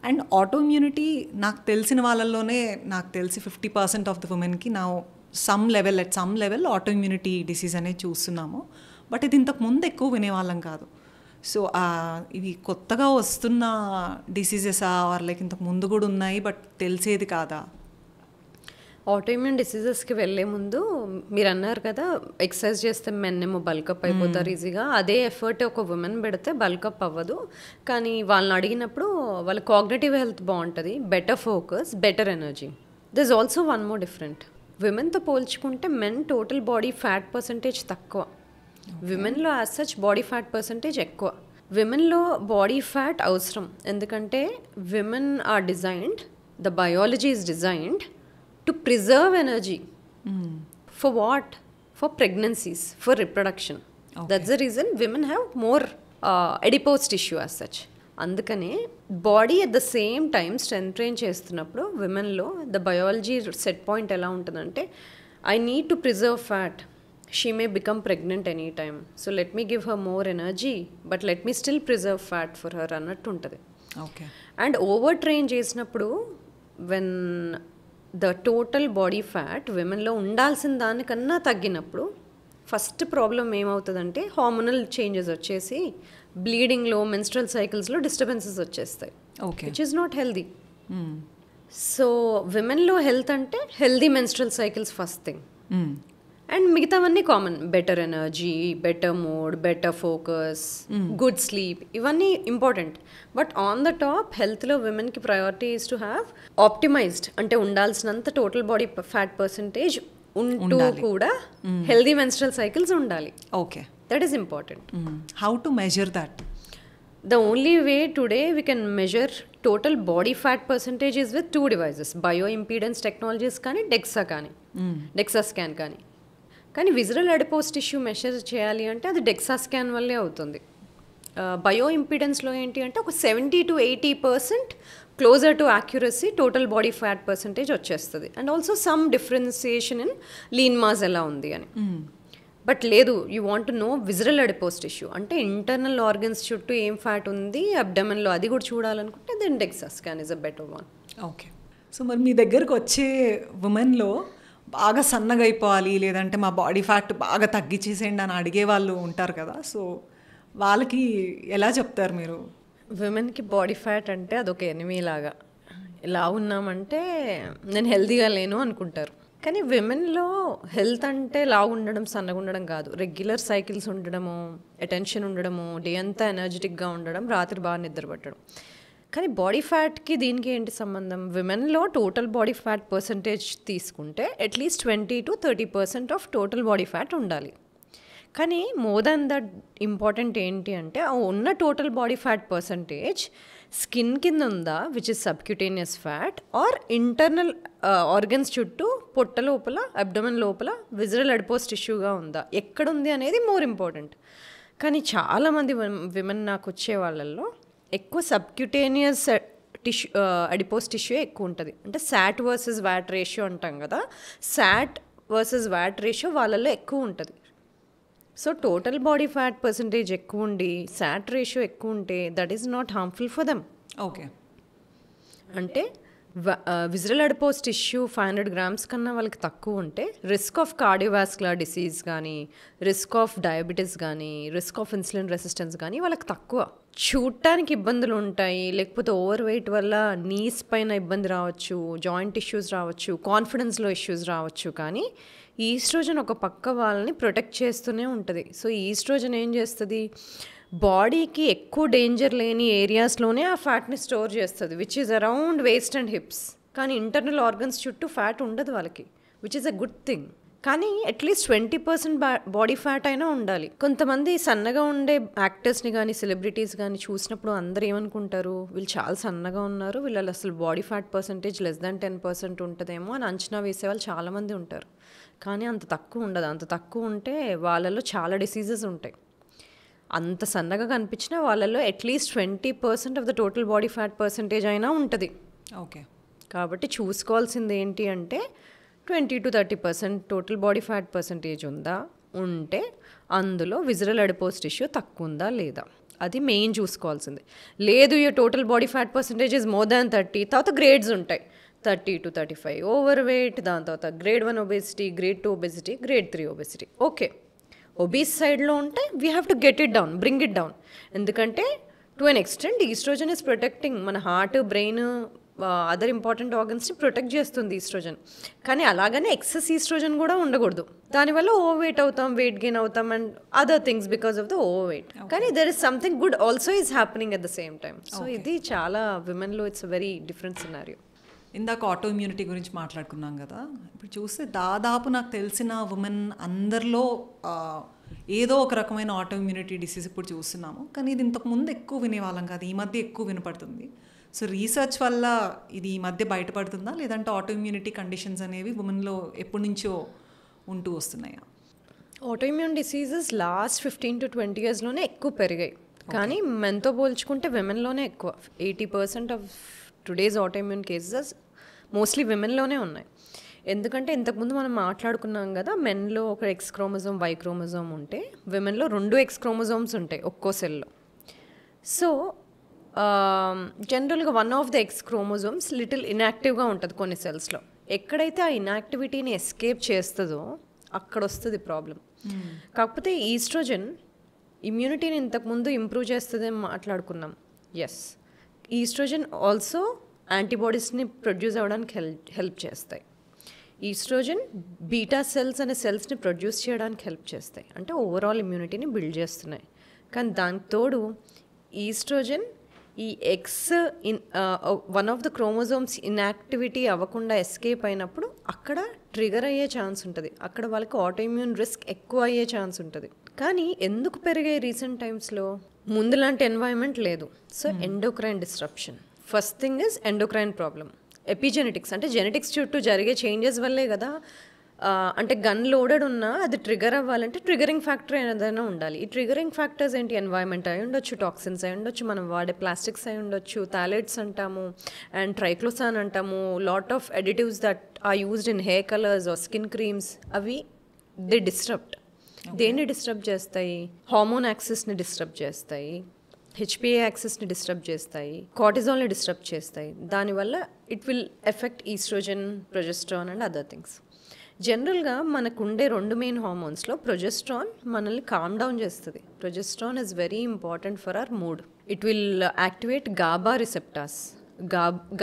అండ్ ఆటో ఇమ్యూనిటీ నాకు తెలిసిన వాళ్ళల్లోనే నాకు తెలిసి 50% ఆఫ్ ద ఉమెన్కి నా at some level auto immunity disease అనేది చూస్తున్నాము. బట్ ఇది ఇంతకు ముందు ఎక్కువ వినేవాళ్ళం కాదు. సో ఇవి కొత్తగా వస్తున్న డిసీజెసా ఆర్ లైక్ ఇంతకు ముందు కూడా ఉన్నాయి బట్ తెలిసేది కాదా? ఆటోఇమ్యూన్ డిసీజెస్కి వెళ్ళే ముందు మీరు అన్నారు కదా, ఎక్సర్సైజ్ చేస్తే మెన్ ఏమో బల్కప్ అయిపోతారు ఈజీగా. అదే ఎఫర్ట్ ఒక ఉమెన్ పెడితే బల్కప్ అవ్వదు. కానీ వాళ్ళని అడిగినప్పుడు వాళ్ళ కాగ్నిటివ్ హెల్త్ బాగుంటుంది, better focus, better energy. This is also one more different. విమెన్తో పోల్చుకుంటే men total body fat percentage తక్కువ, విమెన్లో as such body fat percentage ఎక్కువ. విమెన్లో బాడీ ఫ్యాట్ అవసరం, ఎందుకంటే women are designed, the biology is designed to preserve energy. For what? For pregnancies, for reproduction. Okay. That's the reason women have more adipose tissue as such. అందుకనే body at the same time strength train చేస్తున్నప్పుడు విమెన్లో the biology set point ఎలా ఉంటుందంటే, I need to preserve fat, she may become pregnant any time, so let me give her more energy but let me still preserve fat for her అన్నట్టు ఉంటుంది. Okay. And over train చేసినప్పుడు when the total body fat విమెన్లో ఉండాల్సిన దానికన్నా తగ్గినప్పుడు first problem ఏమవుతుందంటే hormonal changes వచ్చేసి బ్లీడింగ్లో, మెన్స్ట్రల్ సైకిల్స్లో డిస్టర్బెన్సెస్ వచ్చేస్తాయి, which is not healthy. So విమెన్లో హెల్త్ అంటే healthy menstrual cycles first thing, and మిగతావన్నీ common. Better energy, better mood, better focus, good sleep, ఇవన్నీ important. But on the top హెల్త్లో విమెన్కి priority is to have optimised, అంటే ఉండాల్సినంత total body fat percentage ఉంటూ కూడా హెల్దీ మెన్స్ట్రల్ సైకిల్స్ ఉండాలి. Okay, that is important. How to measure that? The only way today we can measure total body fat percentage is with two devices, bioimpedance technologies కానీ DEXA కానీ DEXA scan కానీ visceral adipose tissue measure చేయాలి అంటే అది DEXA scan వల్లే అవుతుంది. Bio ఇంపీడెన్స్లో ఏంటి అంటే ఒక 70 to 80% closer to accuracy total body fat percentage వచ్చేస్తుంది. And also some differentiation in lean mass ఎలా ఉంది అని. బట్ లేదు, you want to know visceral adipose tissue అంటే ఇంటర్నల్ ఆర్గన్స్ చుట్టూ ఏం ఫ్యాట్ ఉంది అబ్డమెన్లో, అది కూడా చూడాలనుకుంటే then DEXA scan is a better one. Okay. So మరి మీ దగ్గరకు వచ్చే ఉమెన్లో బాగా సన్నగా అయిపోవాలి, లేదంటే మా బాడీ ఫ్యాట్ బాగా తగ్గించేసేయండి అని అడిగే వాళ్ళు ఉంటారు కదా, సో వాళ్ళకి ఎలా చెప్తారు మీరు? విమెన్కి బాడీ ఫ్యాట్ అంటే అదొక ఎనిమీ లాగా. ఇలా ఉన్నామంటే నేను హెల్తీగా లేను అనుకుంటారు. కానీ విమెన్లో హెల్త్ అంటే లావు ఉండడం, సన్నగా ఉండడం కాదు. రెగ్యులర్ సైకిల్స్ ఉండడము, అటెన్షన్ ఉండడము, డే అంతా ఎనర్జెటిక్గా ఉండడం, రాత్రి బాగా నిద్రపట్టడం. కానీ బాడీ ఫ్యాట్కి దీనికి ఏంటి సంబంధం? విమెన్లో టోటల్ బాడీ ఫ్యాట్ పర్సంటేజ్ తీసుకుంటే at least 20 to 30% of total body fat ఉండాలి. కానీ మోర్ దాన్ దట్ ఇంపార్టెంట్ ఏంటి అంటే ఆ ఉన్న total body fat percentage skin కింద ఉందా, which is subcutaneous fat, or internal organs చుట్టూ పొట్ట లోపల, అబ్డమెన్ లోపల విజరల్ అడిపోస్ టిష్యూగా ఉందా, ఎక్కడుంది అనేది మోర్ ఇంపార్టెంట్. కానీ చాలామంది విమెన్ నాకు వచ్చే వాళ్ళల్లో ఎక్కువ సబ్క్యూటేనియస్ టిష్యూ, అడిపోస్ టిష్యూ ఎక్కువ ఉంటుంది. అంటే శాట్ వర్సెస్ వ్యాట్ రేషియో అంటాం కదా, శాట్ వర్సెస్ వ్యాట్ రేషియో వాళ్ళల్లో ఎక్కువ ఉంటుంది. So total body fat percentage ఎక్కువ ఉండి శాట్ రేషియో ఎక్కువ ఉంటే that is not harmful for them. Okay. అంటే విజరల్ అడిపోస్ టిష్యూ 500 grams కన్నా వాళ్ళకి తక్కువ ఉంటే రిస్క్ ఆఫ్ కార్డియోవాస్కులర్ డిసీజ్ కానీ, రిస్క్ ఆఫ్ డయాబెటీస్ కానీ, రిస్క్ ఆఫ్ ఇన్సులిన్ రెసిస్టెన్స్ కానీ వాళ్ళకి తక్కువ. చూడటానికి ఇబ్బందులు ఉంటాయి, లేకపోతే ఓవర్ వెయిట్ వల్ల నీస్ పైన ఇబ్బంది రావచ్చు, జాయింట్ ఇష్యూస్ రావచ్చు, కాన్ఫిడెన్స్లో ఇష్యూస్ రావచ్చు. కానీ ఈస్ట్రోజన్ ఒక పక్క వాళ్ళని ప్రొటెక్ట్ చేస్తూనే ఉంటుంది. సో ఈస్ట్రోజన్ ఏం చేస్తుంది, బాడీకి ఎక్కువ డేంజర్ లేని ఏరియాస్లోనే ఆ ఫ్యాట్ని స్టోర్ చేస్తుంది, which is around waist and hips. కానీ ఇంటర్నల్ ఆర్గన్స్ చుట్టూ ఫ్యాట్ ఉండదు వాళ్ళకి, which is a good thing. కానీ అట్లీస్ట్ 20% బాడీ ఫ్యాట్ అయినా ఉండాలి. కొంతమంది సన్నగా ఉండే యాక్టర్స్ని కానీ, సెలబ్రిటీస్ కానీ చూసినప్పుడు అందరూ ఏమనుకుంటారు, వీళ్ళు చాలా సన్నగా ఉన్నారు, వీళ్ళు అసలు body fat percentage less than 10% ఉంటుందేమో అని అంచనా వేసేవాళ్ళు చాలామంది ఉంటారు. కానీ అంత తక్కువ ఉండదు. అంత తక్కువ ఉంటే వాళ్ళలో చాలా డిసీజెస్ ఉంటాయి. అంత సన్నగా కనిపించినా వాళ్ళలో at least 20% of the total body fat percentage అయినా ఉంటుంది. ఓకే. కాబట్టి చూసుకోవాల్సింది ఏంటి అంటే 20-30% టోటల్ బాడీ ఫ్యాట్ పర్సంటేజ్ ఉంటే అందులో విజరల్ అడిపోస్ టిష్యూ తక్కువ ఉందా లేదా, అది మెయిన్ చూసుకోవాల్సింది. లేదు ఈ total body fat percentage is more than 30, తర్వాత గ్రేడ్స్ ఉంటాయి. 30-35 ఓవర్ వెయిట్, దాని తర్వాత grade 1 obesity, grade 2 obesity, grade 3 obesity. Okay, obese సైడ్లో ఉంటే we have to get it down, bring it down. ఎందుకంటే to an extent estrogen is protecting మన heart, brain, other important ఆర్గన్స్ని protect చేస్తుంది estrogen. కానీ అలాగనే ఎక్సెస్ ఈస్ట్రోజన్ కూడా ఉండకూడదు. దానివల్ల ఓవర్ వెయిట్ అవుతాం, వెయిట్ గెయిన్ అవుతాం and other things because of the overweight. కానీ there is something good also is happening at the same time. So ఇది చాలా విమెన్లో it's a very different scenario. ఇందాక ఆటో ఇమ్యూనిటీ గురించి మాట్లాడుకున్నాం కదా, ఇప్పుడు చూస్తే దాదాపు నాకు తెలిసిన ఉమెన్ అందరిలో ఏదో ఒక రకమైన ఆటో ఇమ్యూనిటీ డిసీజ్ ఇప్పుడు చూస్తున్నాము. కానీ ఇది ఇంతకుముందు ఎక్కువ వినేవాళ్ళం కాదు, ఈ మధ్య ఎక్కువ వినపడుతుంది. సో రీసెర్చ్ వల్ల ఇది ఈ మధ్య బయటపడుతుందా, లేదంటే ఆటో ఇమ్యూనిటీ కండిషన్స్ అనేవి ఉమెన్లో ఎప్పటి నుంచో ఉంటూ వస్తున్నాయా? ఆటో ఇమ్యూన్ డిసీజెస్ లాస్ట్ 15-20 ఇయర్స్లోనే ఎక్కువ పెరిగాయి. కానీ మెన్తో పోల్చుకుంటే విమెన్లోనే ఎక్కువ. 80% of today's autoimmune cases mostly విమెన్లోనే ఉన్నాయి. ఎందుకంటే ఇంతకుముందు మనం మాట్లాడుకున్నాం కదా, మెన్లో ఒక ఎక్స్ క్రోమోజోమ్, వై క్రోమోజోమ్ ఉంటే విమెన్లో 2 ఎక్స్ క్రోమోజోమ్స్ ఉంటాయి ఒక్కో సెల్లో. సో జనరల్గా one of the X chromosomes little ఇన్యాక్టివ్గా ఉంటుంది కొన్ని సెల్స్లో. ఎక్కడైతే ఆ ఇన్యాక్టివిటీని ఎస్కేప్ చేస్తుందో అక్కడ వస్తుంది ప్రాబ్లం. కాకపోతే ఈస్ట్రోజన్ ఇమ్యూనిటీని ఇంతకుముందు ఇంప్రూవ్ చేస్తుంది అని మాట్లాడుకున్నాం. ఎస్, ఈస్ట్రోజన్ ఆల్సో యాంటీబాడీస్ని ప్రొడ్యూస్ అవ్వడానికి హెల్ప్ చేస్తాయి. ఈస్ట్రోజన్ బీటా సెల్స్ అనే సెల్స్ని ప్రొడ్యూస్ చేయడానికి హెల్ప్ చేస్తాయి, అంటే ఓవరాల్ ఇమ్యూనిటీని బిల్డ్ చేస్తున్నాయి. కానీ దానికి తోడు ఈస్ట్రోజన్ ఈ X one of the chromosomes inactivity అవ్వకుండా ఎస్కేప్ అయినప్పుడు అక్కడ ట్రిగర్ అయ్యే ఛాన్స్ ఉంటుంది, అక్కడ వాళ్ళకి ఆటోఇమ్యూన్ రిస్క్ ఎక్కువ అయ్యే ఛాన్స్ ఉంటుంది. కానీ ఎందుకు పెరిగాయి రీసెంట్ టైమ్స్లో? ముందులాంటి ఎన్వైరన్మెంట్ లేదు. So endocrine disruption first thing is endocrine problem. Epigenetics అంటే జెనెటిక్స్ చుట్టూ జరిగే చేంజెస్ వల్లే కదా. అంటే గన్ లోడెడ్ ఉన్నా అది ట్రిగర్ అవ్వాలంటే ట్రిగరింగ్ ఫ్యాక్టర్ ఏదైనా ఉండాలి. ఈ ట్రిగరింగ్ ఫ్యాక్టర్స్ ఏంటి? ఎన్వైరన్మెంట్ అయి ఉండొచ్చు, టాక్సిన్స్ అయి ఉండొచ్చు, మనం వాడే ప్లాస్టిక్స్ అయి ఉండొచ్చు, థాలైడ్స్ అంటాము అండ్ ట్రైక్లోసాన్ అంటాము, lot of additives that are used in hair colours or skin creams. అవి దే డిస్టర్బ్డ్. దేన్ని డిస్టర్బ్ చేస్తాయి? హార్మోన్ యాక్సిస్ని డిస్టర్బ్ చేస్తాయి, హెచ్పిఏ యాక్సిస్ని డిస్టర్బ్ చేస్తాయి, కార్టిజాల్ని డిస్టర్బ్ చేస్తాయి. దానివల్ల it will affect estrogen, progesterone and other things. జనరల్గా మనకు ఉండే 2 మెయిన్ హార్మోన్స్లో ప్రొజెస్ట్రాన్ మనల్ని కామ్ డౌన్ చేస్తుంది. Progesterone is very important for our mood. It will activate GABA receptors,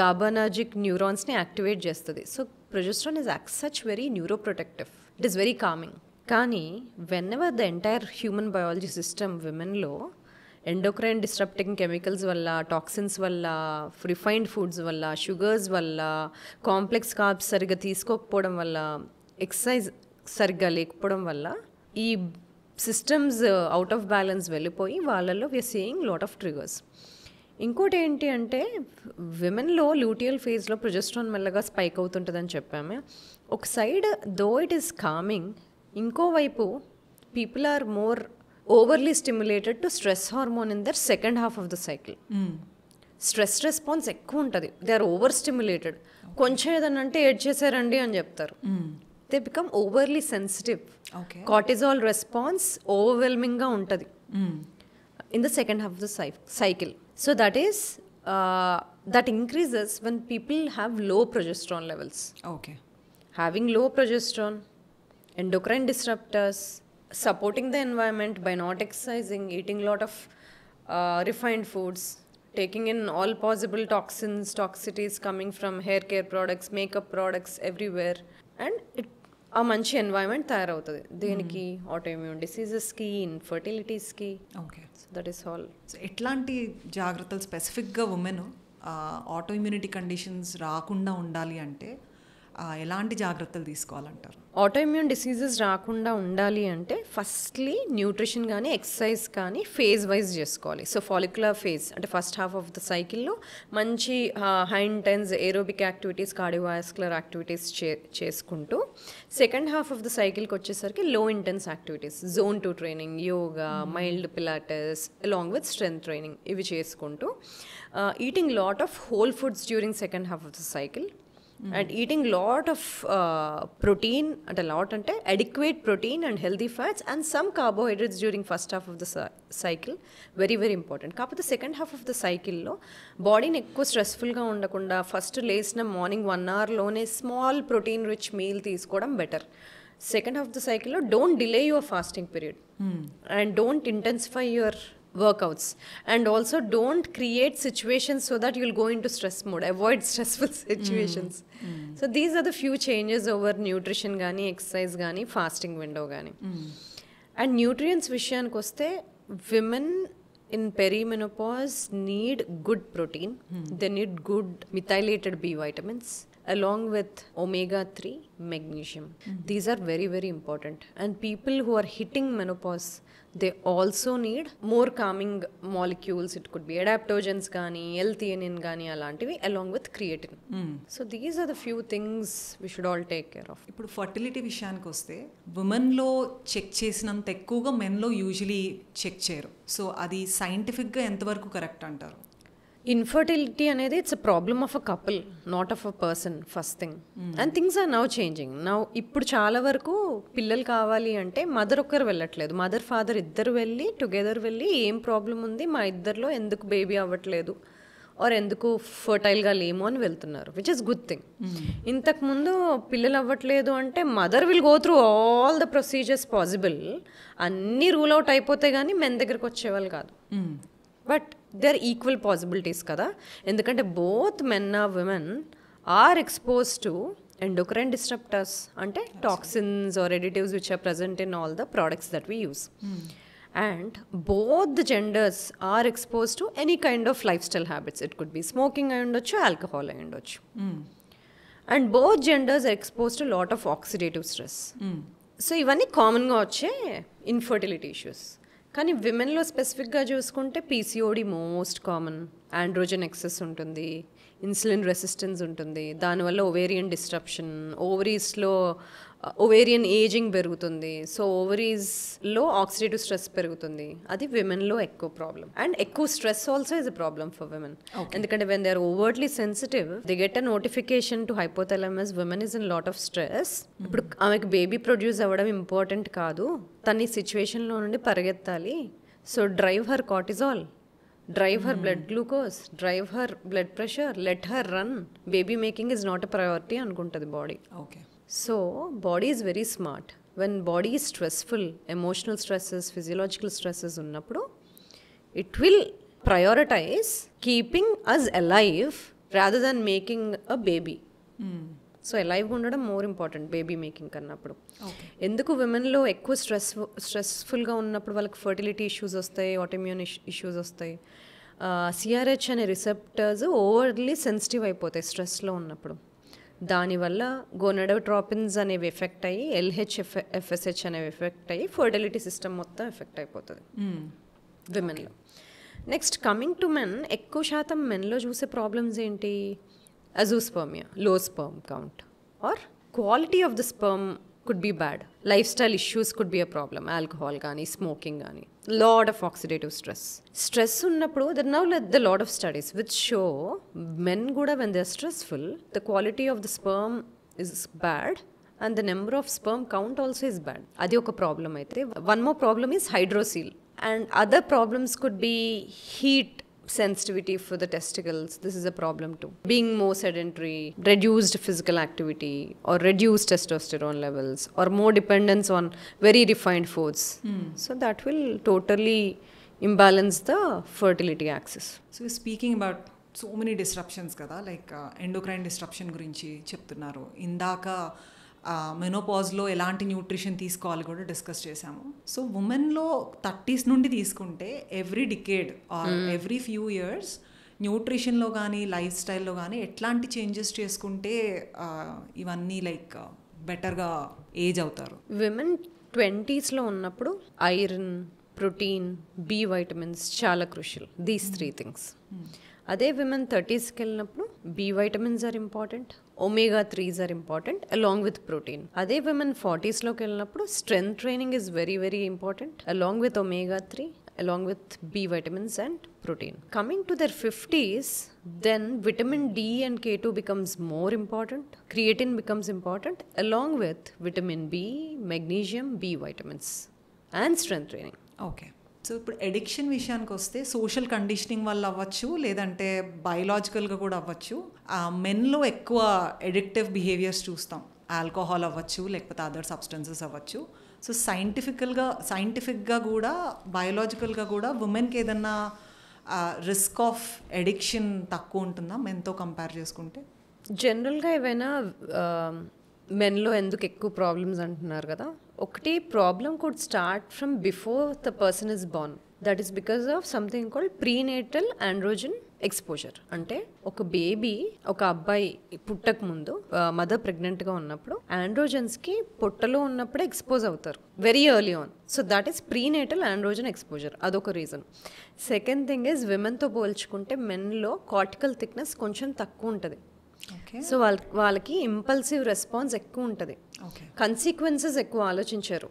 GABAergic న్యూరాన్స్ని activate చేస్తుంది. So progesterone is such very neuroprotective, it is very calming. కానీ whenever the entire human biology system విమెన్లో endocrine disrupting chemicals వల్ల, toxins వల్ల, refined foods వల్ల, sugars వల్ల, complex carbs సరిగ్గా తీసుకోకపోవడం వల్ల, ఎక్సర్సైజ్ సరిగ్గా లేకపోవడం వల్ల ఈ సిస్టమ్స్ అవుట్ ఆఫ్ బ్యాలెన్స్ వెళ్ళిపోయి వాళ్ళల్లో we're seeing lot of triggers. ఇంకోటి ఏంటి అంటే విమెన్లో లూటియల్ ఫేజ్లో ప్రొజెస్ట్రాన్ మెల్లగా స్పైక్ అవుతుంటుందని చెప్పామే. ఒక side though it is calming, ఇంకోవైపు people are more overly stimulated to stress hormone in their second half of the cycle. Stress response ఎక్కువ ఉంటుంది, దే ఆర్ ఓవర్ స్టిమ్యులేటెడ్. కొంచెం ఏదన్నా అంటే ఏడ్ చేశారండి అని చెప్తారు. They become overly sensitive. Cortisol response ఓవర్వెల్మింగ్గా ఉంటుంది in the second half of the cycle. So that is that increases when people have low progesterone levels. Okay. Having low progesterone, endocrine disruptors, supporting the environment by not exercising, eating a lot of refined foods, taking in all possible toxins, toxicities coming from hair care products, makeup products everywhere, and it a manchi environment తయారవుతుంది. దేనికి? Autoimmune డిసీజెస్కి, ఇన్ఫర్టిలిటీస్కి. Okay. So that is all. So ఎట్లాంటి జాగ్రత్తలు స్పెసిఫిక్గా women auto immunity conditions రాకుండా ఉండాలి అంటే ఎలాంటి జాగ్రత్తలు తీసుకోవాలంటారు? ఆటోఇమ్యూన్ డిసీజెస్ రాకుండా ఉండాలి అంటే ఫస్ట్లీ న్యూట్రిషన్ కానీ ఎక్సర్సైజ్ కానీ ఫేజ్ వైజ్ చేసుకోవాలి. సో ఫాలిక్యులర్ ఫేజ్ అంటే ఫస్ట్ హాఫ్ ఆఫ్ ద సైకిల్లో మంచి high intense aerobic activities, cardiovascular activities చేసుకుంటూ సెకండ్ హాఫ్ ఆఫ్ ద సైకిల్కి వచ్చేసరికి low intense activities, zone 2 training, yoga, mild Pilates along with strength training ఇవి చేసుకుంటూ eating lot of whole foods during second half of the cycle and eating lot of protein, and a lot ante adequate protein and healthy fats and some carbohydrates during first half of the cycle, very very important. Kapothe second half of the cycle lo body ni ekku stressful ga undakunda first lesna morning 1 hour lone small protein rich meal teeskodam better. Second half of the cycle lo don't delay your fasting period and don't intensify your workouts, and also don't create situations so that you'll go into stress mode, avoid stressful situations. So these are the few changes over nutrition gani, exercise gani, fasting window gani. And nutrients vishayaniki vaste, women in perimenopause need good protein, they need good methylated B vitamins along with omega-3, magnesium. These are very very important, and people who are hitting menopause, they also need more calming molecules. It could be adaptogens gaani, L-theanine gaani alantivi along with creatine. So these are the few things we should all take care of. ఇప్పుడు fertility విషయానికి వస్తే ఉమెన్లో check చేసినంత ఎక్కువగా మెన్లో usually check చేయరు. So అది సైంటిఫిక్గా ఎంతవరకు కరెక్ట్ అంటారు? ఇన్ఫర్టిలిటీ అనేది it's a problem of a couple, not of a person first thing. And things are now changing. Now ఇప్పుడు చాలా వరకు పిల్లలు కావాలి అంటే మదర్ ఒక్కరు వెళ్ళట్లేదు, మదర్ ఫాదర్ ఇద్దరు వెళ్ళి టుగెదర్ వెళ్ళి ఏం ప్రాబ్లం ఉంది మా ఇద్దరిలో, ఎందుకు బేబీ అవ్వట్లేదు ఆర్ ఎందుకు ఫర్టైల్గా లేము అని వెళ్తున్నారు, విచ్ ఇస్ గుడ్ థింగ్. ఇంతకుముందు పిల్లలు అవ్వట్లేదు అంటే mother will go through all the procedures possible, అన్నీ రూల్ అవుట్ అయిపోతే కానీ మెన్ దగ్గరకు వచ్చేవాళ్ళు కాదు. But they are equal possibilities కదా, ఎందుకంటే both men or women are expose to endocrine disruptors, అంటే toxins or additives which are present in all the products that we use. And both the genders are expose to any kind of lifestyle habits. It could be smoking అయి ఉండొచ్చు, alcohol అయి ఉండొచ్చు. And both genders are expose to lot of oxidative stress. So ఇవన్నీ కామన్గా వచ్చే infertility issues. కానీ విమెన్లో స్పెసిఫిక్గా చూసుకుంటే PCOD most common, androgen excess ఉంటుంది, ఇన్సులిన్ రెసిస్టెన్స్ ఉంటుంది, దానివల్ల ఓవేరియన్ డిస్ట్రప్షన్, ఓవరీస్లో ఓవేరియన్ ఏజింగ్ పెరుగుతుంది, సో ఓవరీస్లో ఆక్సిడేటివ్ స్ట్రెస్ పెరుగుతుంది. అది విమెన్లో ఎక్కువ ప్రాబ్లం. అండ్ ఎక్కువ stress also is a problem for women, ఎందుకంటే when they are overtly sensitive they get a notification to hypothalamus, women is in lot of stress. ఇప్పుడు ఆమెకు బేబీ ప్రొడ్యూస్ అవ్వడం ఇంపార్టెంట్ కాదు, తన ఈ సిచ్యువేషన్లో నుండి పరిగెత్తాలి. So drive her cortisol, drive her blood glucose, drive her blood pressure, let her run. Baby making is not a priority anukuntadi body. Okay. So body is very smart. When body is stressful, emotional stresses, physiological stresses unnappudu, it will prioritize keeping us alive rather than making a baby. So alive ఉండడం more important baby making కన్నప్పుడు. ఎందుకు విమెన్లో ఎక్కువ స్ట్రెస్ఫుల్గా ఉన్నప్పుడు వాళ్ళకి fertility issues వస్తాయి, autoimmune issues వస్తాయి. సిఆర్హెచ్ అనే receptors overly sensitive అయిపోతాయి స్ట్రెస్లో ఉన్నప్పుడు. దానివల్ల గోనడోట్రోపిన్స్ అనేవి ఎఫెక్ట్ అయ్యి, ఎఫ్ఎస్హెచ్ అనేవి ఎఫెక్ట్ అయ్యి ఫర్టిలిటీ సిస్టమ్ మొత్తం ఎఫెక్ట్ అయిపోతుంది విమెన్లో. నెక్స్ట్ కమింగ్ టు మెన్, ఎక్కువ శాతం మెన్లో చూసే ప్రాబ్లమ్స్ ఏంటి? Azoospermia, low sperm count, or quality of the sperm could be bad. Lifestyle issues could be a problem. Alcohol gaani, smoking gaani, lot of oxidative stress. Stress unnappudu, there are now the lot of studies which show men kuda when they are stressful, the quality of the sperm is bad and the number of sperm count also is bad. Adi oka problem aithe. One more problem is hydrocele, and other problems could be heat sensitivity for the testicles. This is a problem too. Being more sedentary, reduced physical activity, or reduced testosterone levels, or more dependence on very refined foods. So that will totally imbalance the fertility axis. So speaking about so many disruptions kada, like endocrine disruption gurinchi చెప్తున్నారు. ఇందాక మెనోపాజ్లో ఎలాంటి nutrition తీసుకోవాలి కూడా discuss చేసాము. So ఉమెన్లో 30s నుండి తీసుకుంటే every decade or every few years న్యూట్రిషన్లో కానీ లైఫ్ స్టైల్లో కానీ ఎట్లాంటి చేంజెస్ చేసుకుంటే ఇవన్నీ లైక్ బెటర్గా ఏజ్ అవుతారు? విమెన్ 20s ఉన్నప్పుడు ఐరన్, ప్రోటీన్, బి వైటమిన్స్ చాలా క్రూషియల్, దీస్ 3 థింగ్స్. అదే విమెన్ 30sకి వెళ్ళినప్పుడు B vitamins are important, omega 3s are important along with protein. అదే విమెన్ 40sలోకి వెళ్ళినప్పుడు strength training is very very important along with omega 3 along with B vitamins and protein. Coming to their 50s, then vitamin D and K2 becomes more important. Creatine becomes important along with vitamin B, magnesium, B vitamins and strength training. Okay. So ఇప్పుడు addiction విషయానికి వస్తే social conditioning వల్ల అవ్వచ్చు, లేదంటే బయలాజికల్గా కూడా అవ్వచ్చు. మెన్లో ఎక్కువ addictive behaviours చూస్తాం. ఆల్కహాల్ అవ్వచ్చు, లేకపోతే అదర్ సబ్స్టెన్సెస్ అవ్వచ్చు. సో సైంటిఫిక్గా కూడా బయోలాజికల్గా కూడా ఉమెన్కి ఏదన్నా రిస్క్ ఆఫ్ ఎడిక్షన్ తక్కువ ఉంటుందా మెన్తో కంపేర్ చేసుకుంటే? జనరల్గా ఏవైనా మెన్లో ఎందుకు ఎక్కువ ప్రాబ్లమ్స్ అంటున్నారు కదా, ఒకటి problem could start from before the person is Born. That is because of something called prenatal androgen exposure. అంటే ఒక బేబీ, ఒక అబ్బాయి పుట్టక ముందు మదర్ ప్రెగ్నెంట్గా ఉన్నప్పుడు ఆండ్రోజన్స్కి పొట్టలో ఉన్నప్పుడే ఎక్స్పోజ్ అవుతారు very early on. So that is prenatal androgen exposure, అదొక రీజన్. సెకండ్ థింగ్ ఈజ్ విమెన్తో పోల్చుకుంటే మెన్లో కార్టికల్ థిక్నెస్ కొంచెం తక్కువ ఉంటుంది. సో వాళ్ళకి ఇంపల్సివ్ రెస్పాన్స్ ఎక్కువ ఉంటుంది, కన్సిక్వెన్సెస్ ఎక్కువ ఆలోచించారు.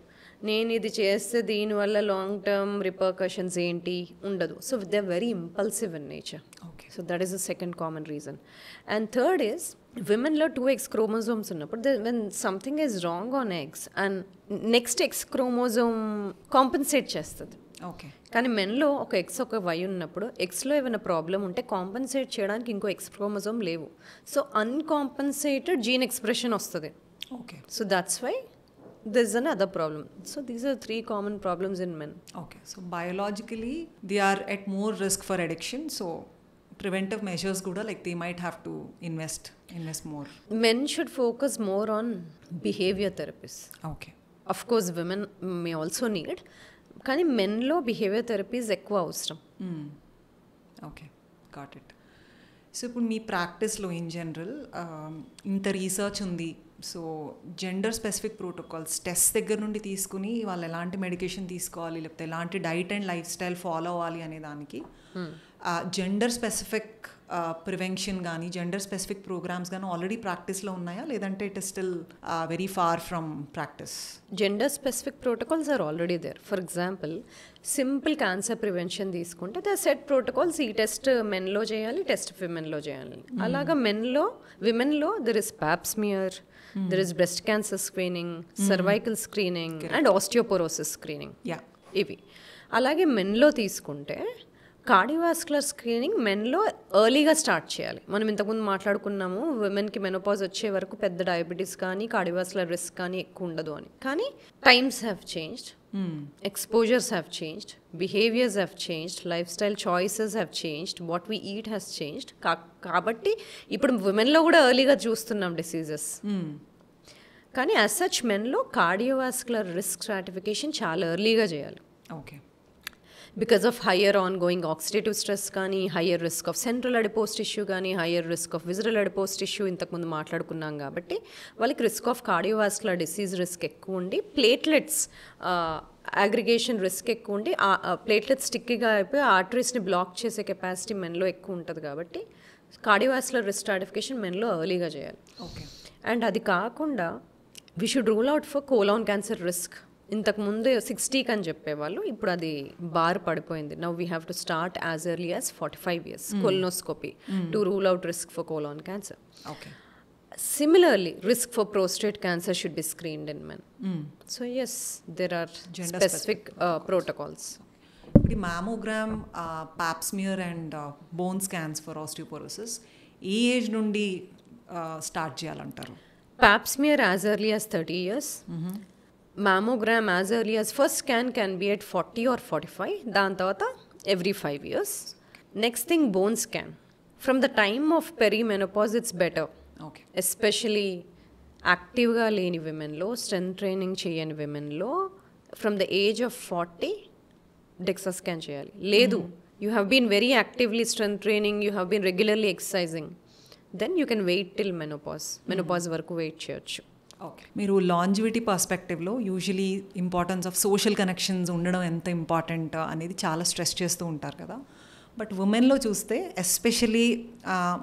నేను ఇది చేస్తే దీనివల్ల లాంగ్ టర్మ్ రిపర్కషన్స్ ఏంటి ఉండదు. So they are very impulsive in nature. So that is the second common reason. And third is విమెన్లో 2X క్రోమోజోమ్స్ ఉన్నప్పుడు when something is wrong on eggs and next X chromosome compensate చేస్తుంది. Okay. కానీ మెన్లో ఒక X ఒక Y ఉన్నప్పుడు Xలో ఏమైనా problem ఉంటే కాంపెన్సేట్ చేయడానికి ఇంకో X క్రోమోజోమ్ లేవు. సో అన్కాంపెన్సేటెడ్ జీన్ ఎక్స్ప్రెషన్ వస్తుంది. Okay. So that's why there is another problem. So these are 3 common problems in men. Okay. So biologically they are at more risk for addiction. So preventive measures kuda like they might have to invest more. Men should focus more on behavior therapies. Okay. Of course women may also need, కానీ మెన్లో behaviour therapies ఎక్కువ అవసరం. Okay, got it. So ఇప్పుడు మీ ప్రాక్టీస్లో in general ఇంత research ఉంది. So gender specific protocols test దగ్గర నుండి తీసుకుని వాళ్ళు ఎలాంటి మెడికేషన్ తీసుకోవాలి, లేకపోతే ఎలాంటి diet and life style follow అవ్వాలి అనే దానికి జెండర్ స్పెసిఫిక్ ప్రివెన్షన్ కానీ జెండర్ స్పెసిఫిక్ ప్రోగ్రామ్స్ కానీ ఆల్రెడీ ప్రాక్టీస్లో ఉన్నాయా, లేదంటే it is still very far from practice? Gender specific protocols are already there. For example simple cancer prevention తీసుకుంటే ద సెట్ ప్రోటోకాల్స్, ఈ టెస్ట్ మెన్లో చేయాలి, టెస్ట్ విమెన్లో చేయాలి. అలాగా విమెన్లో there is pap smear, there is breast cancer screening, cervical screening and osteoporosis screening. ఇవి. అలాగే మెన్లో తీసుకుంటే కార్డియోవాస్కులర్ స్క్రీనింగ్ మెన్లో ఎర్లీగా స్టార్ట్ చేయాలి. మనం ఇంతకుముందు మాట్లాడుకున్నాము విమెన్కి మెనోపాజ్ వచ్చే వరకు పెద్ద డయాబెటీస్ కానీ కార్డియోవాస్కులర్ రిస్క్ కానీ ఎక్కువ ఉండదు అని. కానీ times have changed, exposures have changed, behaviors have changed, lifestyle choices have changed, what we eat has changed. కాబట్టి ఇప్పుడు విమెన్లో కూడా ఎర్లీగా చూస్తున్నాం డిసీజెస్. కానీ యాజ్ సచ్ మెన్లో కార్డియోవాస్కులర్ రిస్క్ స్ట్రాటిఫికేషన్ చాలా ఎర్లీగా చేయాలి. Okay. Because of higher on going oxidative stress కానీ, higher risk of central adipose tissue కానీ, higher risk of visceral adipose tissue ఇంతకుముందు మాట్లాడుకున్నాం. కాబట్టి వాళ్ళకి risk of cardiovascular disease risk ఎక్కువ ఉండి, ప్లేట్లెట్స్ అగ్రిగేషన్ రిస్క్ ఎక్కువ ఉండి, ప్లేట్లెట్స్ స్టిక్గా అయిపోయి ఆర్టరీస్ని బ్లాక్ చేసే కెపాసిటీ మెన్లో ఎక్కువ ఉంటుంది. కాబట్టి కార్డియోవాస్కులర్ రిస్క్ స్ట్రాటిఫికేషన్ మెన్లో ఎర్లీగా చేయాలి. ఓకే. అండ్ అది కాకుండా we should rule out for colon cancer risk. ఇంతకుముందు 60 అని చెప్పేవాళ్ళు, ఇప్పుడు అది బార్ పడిపోయింది. Now we have to start as early as 45 years colonoscopy to rule out risk for colon cancer. Okay. Similarly, risk for prostate cancer should be screened in men. So yes, there are specific protocols. ఇప్పుడు mammogram, pop smear and bone scans for osteoporosis A age నుండి start చేయాలంటారు? Pap smear as early as 30 years. Mammogram as early as first scan can be at 40 or 45. దాని తర్వాత every 5 years. Next thing, bone scan. From the time of perimenopause, it's better. Okay. Especially యాక్టివ్గా లేని విమెన్లో, strength training చేయని విమెన్లో from the age of 40 DEXA scan చేయాలి. లేదు you have been very actively strength training, you have been regularly exercising, then you can wait till menopause వరకు wait చేయొచ్చు. Okay, మీరు longevity పర్స్పెక్టివ్లో usually importance of social connections ఉండడం ఎంత important అనేది చాలా స్ట్రెస్ చేస్తూ ఉంటారు కదా. బట్ ఉమెన్లో చూస్తే ఎస్పెషలీ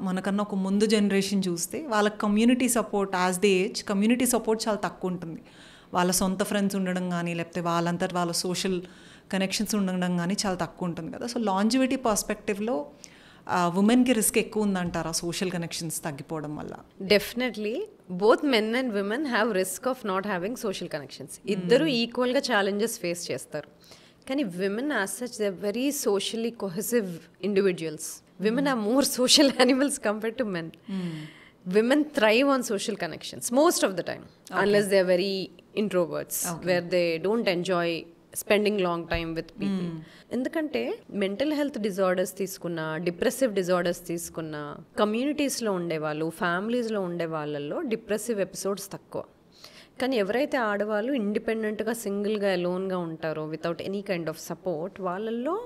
మనకన్నా ఒక ముందు జనరేషన్ చూస్తే వాళ్ళకి community support as the age community support చాలా తక్కువ ఉంటుంది. వాళ్ళ సొంత ఫ్రెండ్స్ ఉండడం కానీ లేకపోతే వాళ్ళంతటి వాళ్ళ సోషల్ కనెక్షన్స్ ఉండడం కానీ చాలా తక్కువ ఉంటుంది కదా. సో లాంజివిటీ పర్స్పెక్టివ్లో ఉమెన్కి రిస్క్ ఎక్కువ ఉందంటారా సోషల్ కనెక్షన్స్ తగ్గిపోవడం వల్ల? Definitely both men and women have risk of not having social connections. ఇద్దరు ఈక్వల్గా ఛాలెంజెస్ ఫేస్ చేస్తారు. కానీ women as such they very socially cohesive individuals. Women are more social animals compared to men. Women thrive on social connections most of the time, unless they are very introverts, where they don't enjoy spending long time with people. ఎందుకంటే mental health disorders తీసుకున్న, depressive disorders తీసుకున్న, కమ్యూనిటీస్లో ఉండేవాళ్ళు, ఫ్యామిలీస్లో ఉండే వాళ్ళల్లో depressive episodes తక్కువ. కానీ ఎవరైతే ఆడవాళ్ళు ఇండిపెండెంట్గా సింగిల్గా అలోన్గా ఉంటారో without any kind of support, వాళ్ళల్లో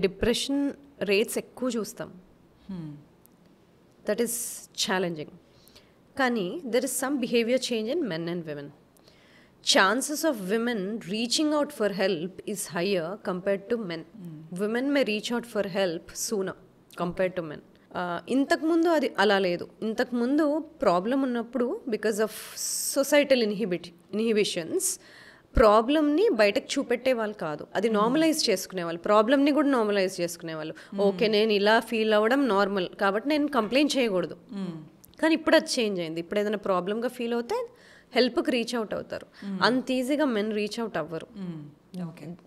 డిప్రెషన్ రేట్స్ ఎక్కువ చూస్తాం. That is challenging. కానీ there is some behaviour change in men and women. chances of women reaching out for help is higher compared to men. Women may reach out for help sooner compared to men. ఇంతకుముందు అది అలా లేదు. ఇంతకుముందు problem ఉన్నప్పుడు because of societal inhibitions ప్రాబ్లమ్ని బయటకు చూపెట్టే వాళ్ళు కాదు, అది నార్మలైజ్ చేసుకునేవాళ్ళు. ప్రాబ్లమ్ని కూడా నార్మలైజ్ చేసుకునేవాళ్ళు. ఓకే, నేను ఇలా ఫీల్ అవ్వడం నార్మల్ కాబట్టి నేను కంప్లైంట్ చేయకూడదు. కానీ ఇప్పుడు అది చేంజ్ అయింది. ఇప్పుడు ఏదైనా ప్రాబ్లమ్గా ఫీల్ అవుతే హెల్ప్కి రీచ్ అవుట్ అవుతారు. అంత ఈజీగా మెన్ రీచ్ అవుట్ అవ్వరు.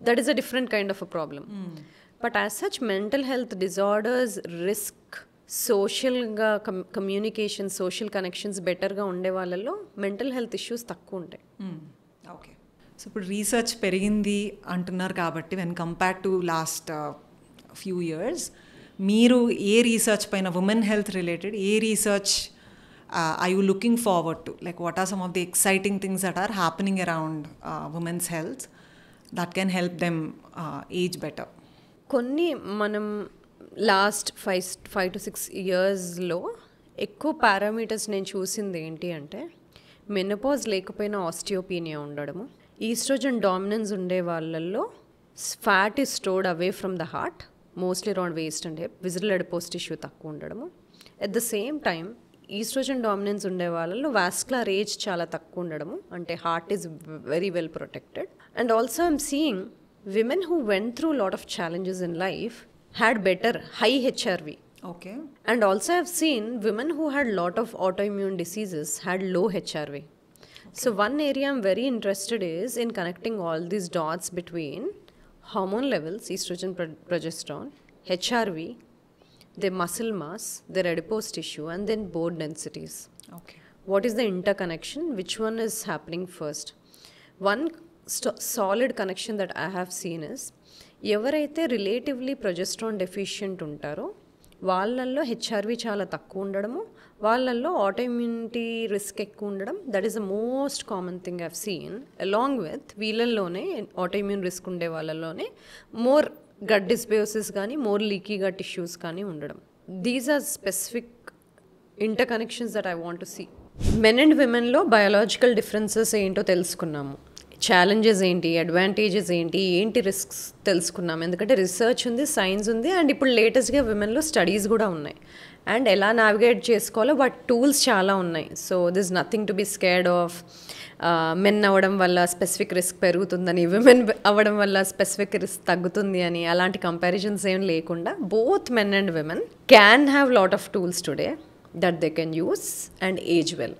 That is a different kind of a problem. But as such mental health disorders risk సోషల్గా కమ్యూనికేషన్, సోషల్ కనెక్షన్స్ బెటర్గా ఉండే వాళ్ళలో మెంటల్ హెల్త్ ఇష్యూస్ తక్కువ ఉంటాయి. ఓకే, సో ఇప్పుడు రీసెర్చ్ పెరిగింది అంటున్నారు కాబట్టి when compare to last few years, మీరు ఏ రీసెర్చ్ పైన women health related A research are you looking forward to? Like what are some of the exciting things that are happening around women's health that can help them age better? కొన్ని మనం last 5 to 6 ఇయర్స్లో ఎక్కువ parameters నేను చూసింది ఏంటి అంటే, menopause లేకపోయినా osteopenia ఉండడము, ఈస్ట్రోజన్ డామినెన్స్ ఉండే వాళ్ళల్లో fat is stored away from the heart, mostly around waist and hip, visceral adipose tissue తక్కువ ఉండడము. At the same time estrogen dominance ఉండే వాళ్ళలో వాస్కులర్ ఏజ్ చాలా తక్కువ ఉండడము, అంటే heart is very well protected. And also I'm seeing women who went through lot of challenges in life had better high HRV. Okay. And also I've seen women who had lot of autoimmune diseases had low HRV. So one area I'm very interested is in connecting all these dots between hormone levels, estrogen, progesterone, HRV, their muscle mass, their adipose tissue, and then bone densities. Okay. What is the interconnection? Which one is happening first? One solid connection that I have seen is, ఎవరైతే relatively progesterone deficient ఉంటారో వాళ్ళల్లో HRV చాలా తక్కువ ఉండడము, వాళ్ళల్లో autoimmunity risk ఎక్కువ ఉండడం. That is the most common thing I've seen. Along with వీళ్ళల్లోనే ఆటోఇమ్యూన్ రిస్క్ ఉండే వాళ్ళలోనే మోర్ గట్ డిస్బయోసిస్ కానీ మోర్ లీకీ గట్ ఇష్యూస్ కానీ ఉండడం. These are specific interconnections that I want to see. Men and విమెన్లో biological differences ఏంటో తెలుసుకున్నాము, challenges ఏంటి, అడ్వాంటేజెస్ ఏంటి, ఏంటి రిస్క్స్ తెలుసుకున్నాం. ఎందుకంటే రీసెర్చ్ ఉంది, సైన్స్ ఉంది, అండ్ ఇప్పుడు లేటెస్ట్గా విమెన్లో స్టడీస్ కూడా ఉన్నాయి. అండ్ ఎలా నావిగేట్ చేసుకోవాలో వాటి టూల్స్ చాలా ఉన్నాయి. So this nothing to be scared of. Men అవ్వడం వల్ల స్పెసిఫిక్ రిస్క్ పెరుగుతుందని, విమెన్ అవ్వడం వల్ల స్పెసిఫిక్ రిస్క్ తగ్గుతుంది అని అలాంటి కంపారిజన్స్ ఏం లేకుండా both men and women can have lot of tools today that they can use and age well.